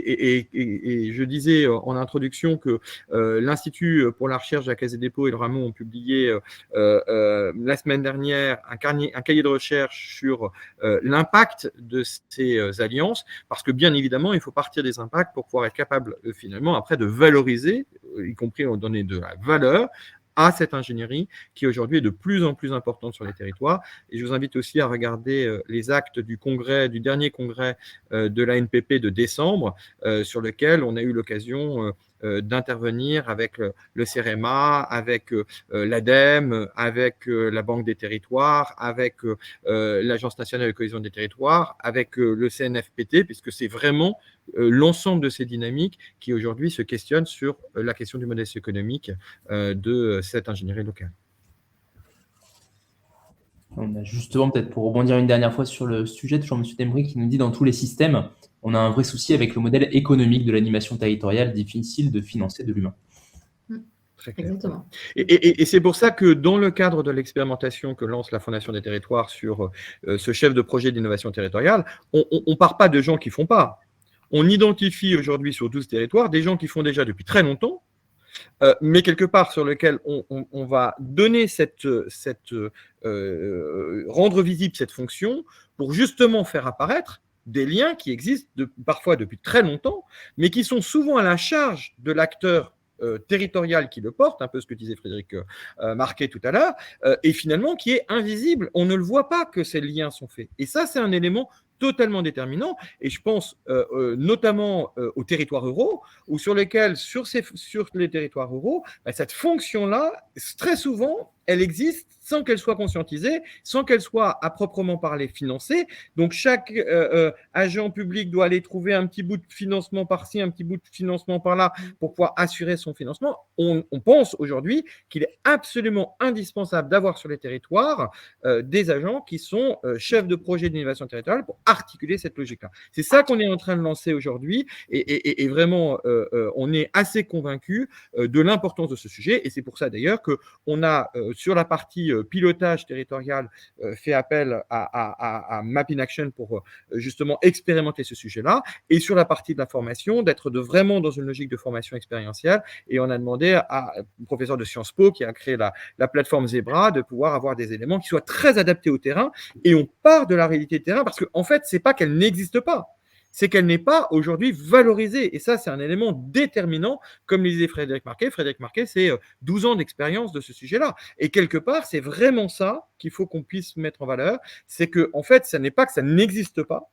Et je disais en introduction que l'Institut pour la recherche de la Caisse des dépôts et le Rameau ont publié la semaine dernière un cahier de recherche sur l'impact de ces alliances, parce que bien évidemment, il faut partir des impacts pour pouvoir être capable finalement après de valoriser, y compris donner de la valeur à cette ingénierie qui aujourd'hui est de plus en plus importante sur les territoires. Et je vous invite aussi à regarder les actes du dernier congrès de l'ANPP de décembre, sur lequel on a eu l'occasion d'intervenir avec le CEREMA, avec l'ADEME, avec la Banque des territoires, avec l'Agence nationale de cohésion des territoires, avec le CNFPT, puisque c'est vraiment l'ensemble de ces dynamiques qui aujourd'hui se questionnent sur la question du modèle économique de cette ingénierie locale. On a justement, peut-être pour rebondir une dernière fois sur le sujet, toujours M. Dembry qui nous dit dans tous les systèmes, on a un vrai souci avec le modèle économique de l'animation territoriale, difficile de financer de l'humain. Très clair. Exactement. Et c'est pour ça que dans le cadre de l'expérimentation que lance la Fondation des territoires sur ce chef de projet d'innovation territoriale, on ne part pas de gens qui ne font pas. On identifie aujourd'hui sur 12 territoires des gens qui font déjà depuis très longtemps, mais quelque part sur lequel on va donner rendre visible cette fonction pour justement faire apparaître des liens qui existent parfois depuis très longtemps, mais qui sont souvent à la charge de l'acteur territorial qui le porte, un peu ce que disait Frédéric Marquet tout à l'heure, et finalement qui est invisible. On ne le voit pas que ces liens sont faits. Et ça, c'est un élément totalement déterminant, et je pense notamment aux territoires ruraux, ou sur lesquels, sur les territoires ruraux, cette fonction-là, très souvent, elle existe sans qu'elle soit conscientisée, sans qu'elle soit à proprement parler financée. Donc, chaque agent public doit aller trouver un petit bout de financement par-ci, un petit bout de financement par-là pour pouvoir assurer son financement. On pense aujourd'hui qu'il est absolument indispensable d'avoir sur les territoires des agents qui sont chefs de projet d'innovation territoriale pour articuler cette logique-là. C'est ça qu'on est en train de lancer aujourd'hui et vraiment, on est assez convaincus de l'importance de ce sujet, et c'est pour ça d'ailleurs qu'on a, sur la partie pilotage territorial, fait appel à Map in Action pour justement expérimenter ce sujet-là, et sur la partie de la formation, d'être vraiment dans une logique de formation expérientielle, et on a demandé à un professeur de Sciences Po qui a créé la plateforme Zebra de pouvoir avoir des éléments qui soient très adaptés au terrain, et on part de la réalité de terrain, parce qu'en fait, c'est pas qu'elle n'existe pas, c'est qu'elle n'est pas aujourd'hui valorisée. Et ça, c'est un élément déterminant, comme le disait Frédéric Marquet. Frédéric Marquet, c'est 12 ans d'expérience de ce sujet-là. Et quelque part, c'est vraiment ça qu'il faut qu'on puisse mettre en valeur. C'est que, en fait, ce n'est pas que ça n'existe pas,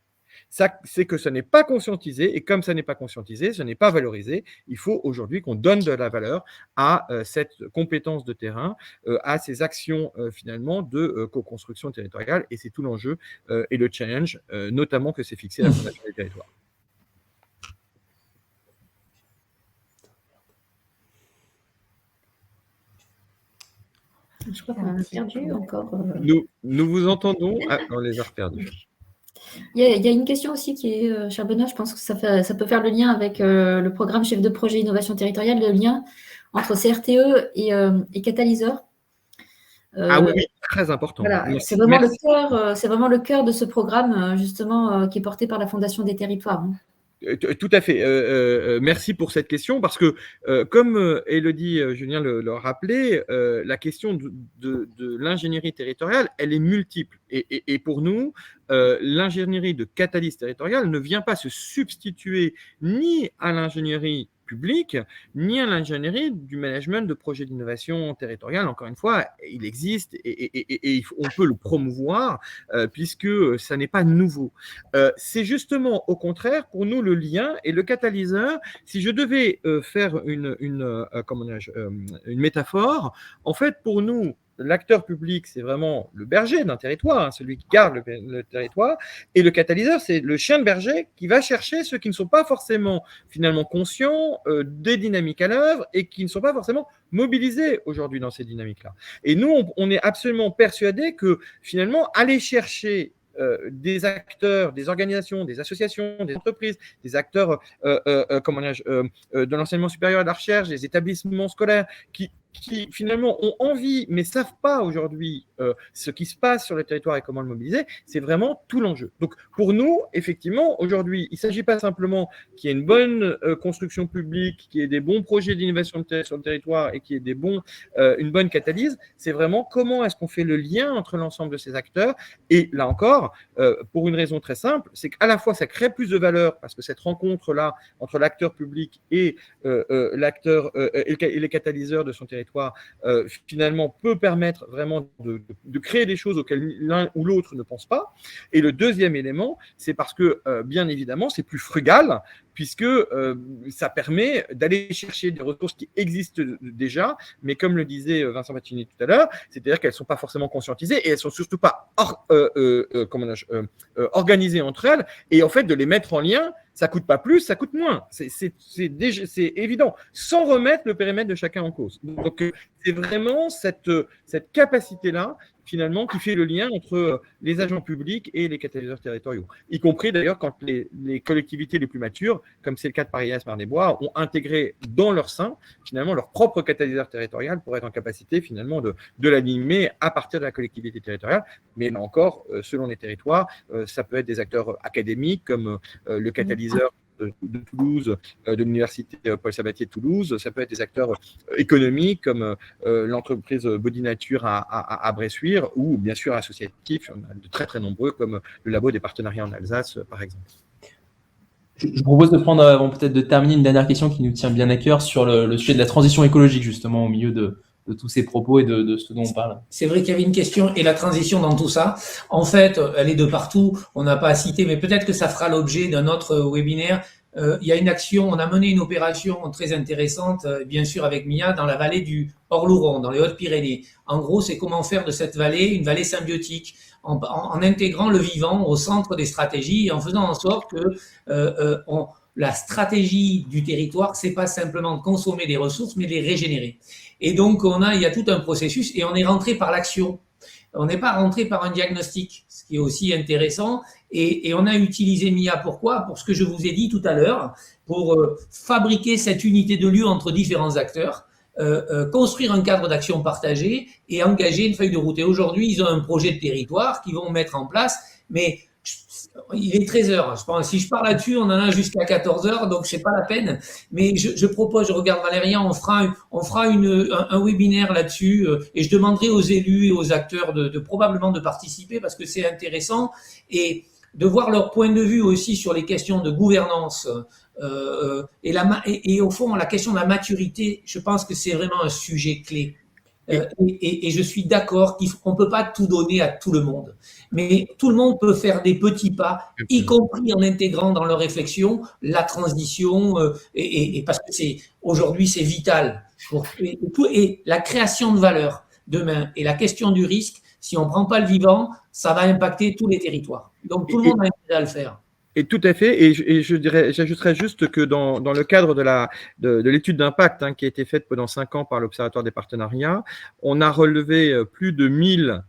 c'est que ce n'est pas conscientisé, et comme ça n'est pas conscientisé, ce n'est pas valorisé. Il faut aujourd'hui qu'on donne de la valeur à cette compétence de terrain, à ces actions finalement de co-construction territoriale, et c'est tout l'enjeu et le challenge, notamment que s'est fixé la Fondation des territoires. Je crois qu'on a perdu encore. Nous vous entendons. Ah, on les a perdus. Il y a une question aussi qui est, cher Benoît, je pense que ça peut faire le lien avec le programme chef de projet innovation territoriale, le lien entre CRTE et catalyseur. Ah oui, très important. Voilà, c'est vraiment le cœur de ce programme, justement, qui est porté par la Fondation des territoires. Hein. Tout à fait. Merci pour cette question parce que, comme Élodie Julien le rappelait, la question de l'ingénierie territoriale, elle est multiple. Et pour nous, l'ingénierie de catalyse territoriale ne vient pas se substituer ni à l'ingénierie publique, ni à l'ingénierie du management de projets d'innovation territoriale. Encore une fois, il existe et on peut le promouvoir puisque ça n'est pas nouveau. C'est justement au contraire pour nous le lien et le catalyseur. Si je devais faire une métaphore, en fait pour nous, l'acteur public, c'est vraiment le berger d'un territoire, hein, celui qui garde le territoire, et le catalyseur, c'est le chien de berger qui va chercher ceux qui ne sont pas forcément finalement conscients des dynamiques à l'œuvre et qui ne sont pas forcément mobilisés aujourd'hui dans ces dynamiques-là. Et nous, on est absolument persuadés que finalement, aller chercher des acteurs, des organisations, des associations, des entreprises, des acteurs de l'enseignement supérieur et de la recherche, des établissements scolaires qui finalement ont envie mais ne savent pas aujourd'hui ce qui se passe sur le territoire et comment le mobiliser, c'est vraiment tout l'enjeu. Donc pour nous, effectivement, aujourd'hui, il ne s'agit pas simplement qu'il y ait une bonne construction publique, qu'il y ait des bons projets d'innovation sur le territoire et qu'il y ait une bonne catalyse, c'est vraiment comment est-ce qu'on fait le lien entre l'ensemble de ces acteurs. Et là encore, pour une raison très simple, c'est qu'à la fois ça crée plus de valeur parce que cette rencontre-là entre l'acteur public et l'acteur et les catalyseurs de son territoire finalement peut permettre vraiment de créer des choses auxquelles l'un ou l'autre ne pense pas. Et le deuxième élément, c'est parce que bien évidemment, c'est plus frugal puisque ça permet d'aller chercher des ressources qui existent déjà, mais comme le disait Vincent Battini tout à l'heure, c'est-à-dire qu'elles ne sont pas forcément conscientisées et elles ne sont surtout pas organisées entre elles, et en fait de les mettre en lien, ça ne coûte pas plus, ça coûte moins. C'est évident, sans remettre le périmètre de chacun en cause. Donc, c'est vraiment cette capacité-là, finalement, qui fait le lien entre les agents publics et les catalyseurs territoriaux. Y compris, d'ailleurs, quand les collectivités les plus matures, comme c'est le cas de Paris-Est-Marne-et-Bois, ont intégré dans leur sein, finalement, leur propre catalyseur territorial pour être en capacité, finalement, de l'animer à partir de la collectivité territoriale. Mais là encore, selon les territoires, ça peut être des acteurs académiques, comme le catalyseur de Toulouse, de l'université Paul Sabatier de Toulouse. Ça peut être des acteurs économiques comme l'entreprise Body Nature à Bressuire, ou bien sûr associatifs, on a de très très nombreux comme le Labo des partenariats en Alsace par exemple. Je propose de prendre, avant peut-être de terminer, une dernière question qui nous tient bien à cœur sur le sujet de la transition écologique, justement, au milieu de tous ces propos et de ce dont on parle. C'est vrai qu'il y avait une question et la transition dans tout ça. En fait, elle est de partout. On n'a pas à citer, mais peut-être que ça fera l'objet d'un autre webinaire. Il y a une action, on a mené une opération très intéressante, bien sûr avec Mia, dans la vallée du Orlouron, dans les Hautes-Pyrénées. En gros, c'est comment faire de cette vallée une vallée symbiotique, en intégrant le vivant au centre des stratégies et en faisant en sorte que la stratégie du territoire, c'est pas simplement de consommer des ressources, mais de les régénérer. Et donc, il y a tout un processus et on est rentré par l'action. On n'est pas rentré par un diagnostic, ce qui est aussi intéressant. Et on a utilisé MIA pourquoi ? Pour ce que je vous ai dit tout à l'heure, pour fabriquer cette unité de lieu entre différents acteurs, construire un cadre d'action partagé et engager une feuille de route. Et aujourd'hui, ils ont un projet de territoire qu'ils vont mettre en place, mais il est 13h. Je pense, si je parle là-dessus, on en a jusqu'à 14h, donc c'est pas la peine. Mais je propose, je regarde Valérien, on fera un webinaire là-dessus et je demanderai aux élus et aux acteurs de probablement de participer parce que c'est intéressant. Et de voir leur point de vue aussi sur les questions de gouvernance et au fond, la question de la maturité, je pense que c'est vraiment un sujet clé. Et je suis d'accord qu'on ne peut pas tout donner à tout le monde. Mais tout le monde peut faire des petits pas, y compris en intégrant dans leur réflexion la transition, et parce que aujourd'hui, c'est vital. Et la création de valeur demain et la question du risque, si on ne prend pas le vivant, ça va impacter tous les territoires. Donc, tout le monde a intérêt à le faire. Et tout à fait. Et j'ajouterais juste que dans le cadre de l'étude d'impact qui a été faite pendant 5 ans par l'Observatoire des partenariats, on a relevé plus de 1000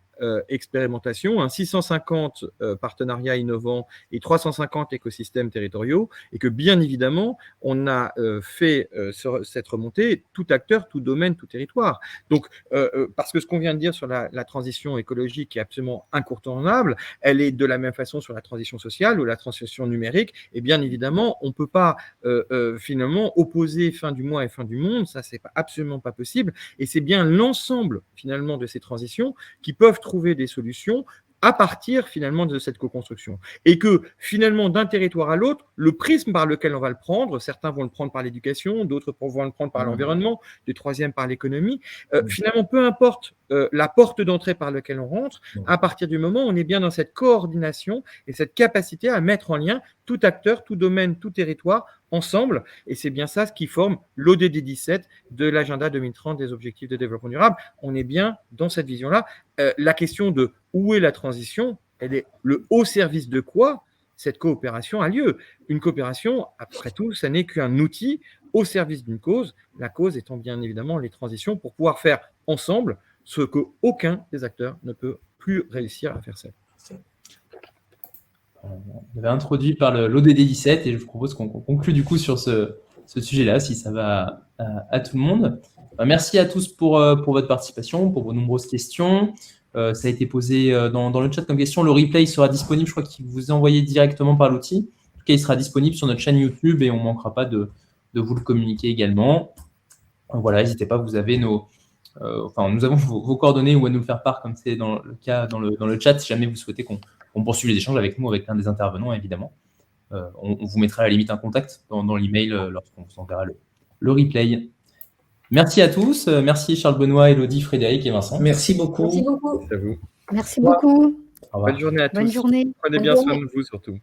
expérimentations, 650 partenariats innovants et 350 écosystèmes territoriaux, et que bien évidemment, on a fait cette remontée, tout acteur, tout domaine, tout territoire. Donc, parce que ce qu'on vient de dire sur la transition écologique est absolument incontournable, elle est de la même façon sur la transition sociale ou la transition numérique, et bien évidemment, on ne peut pas finalement opposer fin du mois et fin du monde, ça c'est absolument pas possible, et c'est bien l'ensemble finalement de ces transitions qui peuvent trouver des solutions à partir finalement de cette co-construction. Et que finalement, d'un territoire à l'autre, le prisme par lequel on va le prendre, certains vont le prendre par l'éducation, d'autres vont le prendre par l'environnement, des troisièmes par l'économie, finalement, peu importe la porte d'entrée par laquelle on rentre, à partir du moment où on est bien dans cette coordination et cette capacité à mettre en lien tout acteur, tout domaine, tout territoire ensemble. Et c'est bien ça ce qui forme l'ODD 17 de l'agenda 2030 des objectifs de développement durable. On est bien dans cette vision-là. La question de où est la transition, elle est le haut service de quoi cette coopération a lieu. Une coopération, après tout, ça n'est qu'un outil au service d'une cause, la cause étant bien évidemment les transitions pour pouvoir faire ensemble ce qu'aucun des acteurs ne peut plus réussir à faire seul. On avait introduit par l'ODD 17 et je vous propose qu'on conclue du coup sur ce sujet-là, si ça va à tout le monde. Merci à tous pour votre participation, pour vos nombreuses questions. Ça a été posé dans le chat comme question. Le replay sera disponible, je crois qu'il vous est envoyé directement par l'outil. En tout cas, il sera disponible sur notre chaîne YouTube et on ne manquera pas de vous le communiquer également. Voilà, n'hésitez pas, vous avez nous avons vos coordonnées ou à nous le faire part, comme c'est dans le cas dans le chat, si jamais vous souhaitez qu'on poursuive les échanges avec nous, avec l'un des intervenants, évidemment. On vous mettra à la limite un contact dans l'email lorsqu'on vous enverra le replay. Merci à tous. Merci Charles-Benoît, Élodie, Frédéric et Vincent. Merci beaucoup. Merci beaucoup. À vous. Merci beaucoup. Au revoir. Bonne journée à tous. Bonne journée. Prenez Bonne bien journée. soin de vous surtout.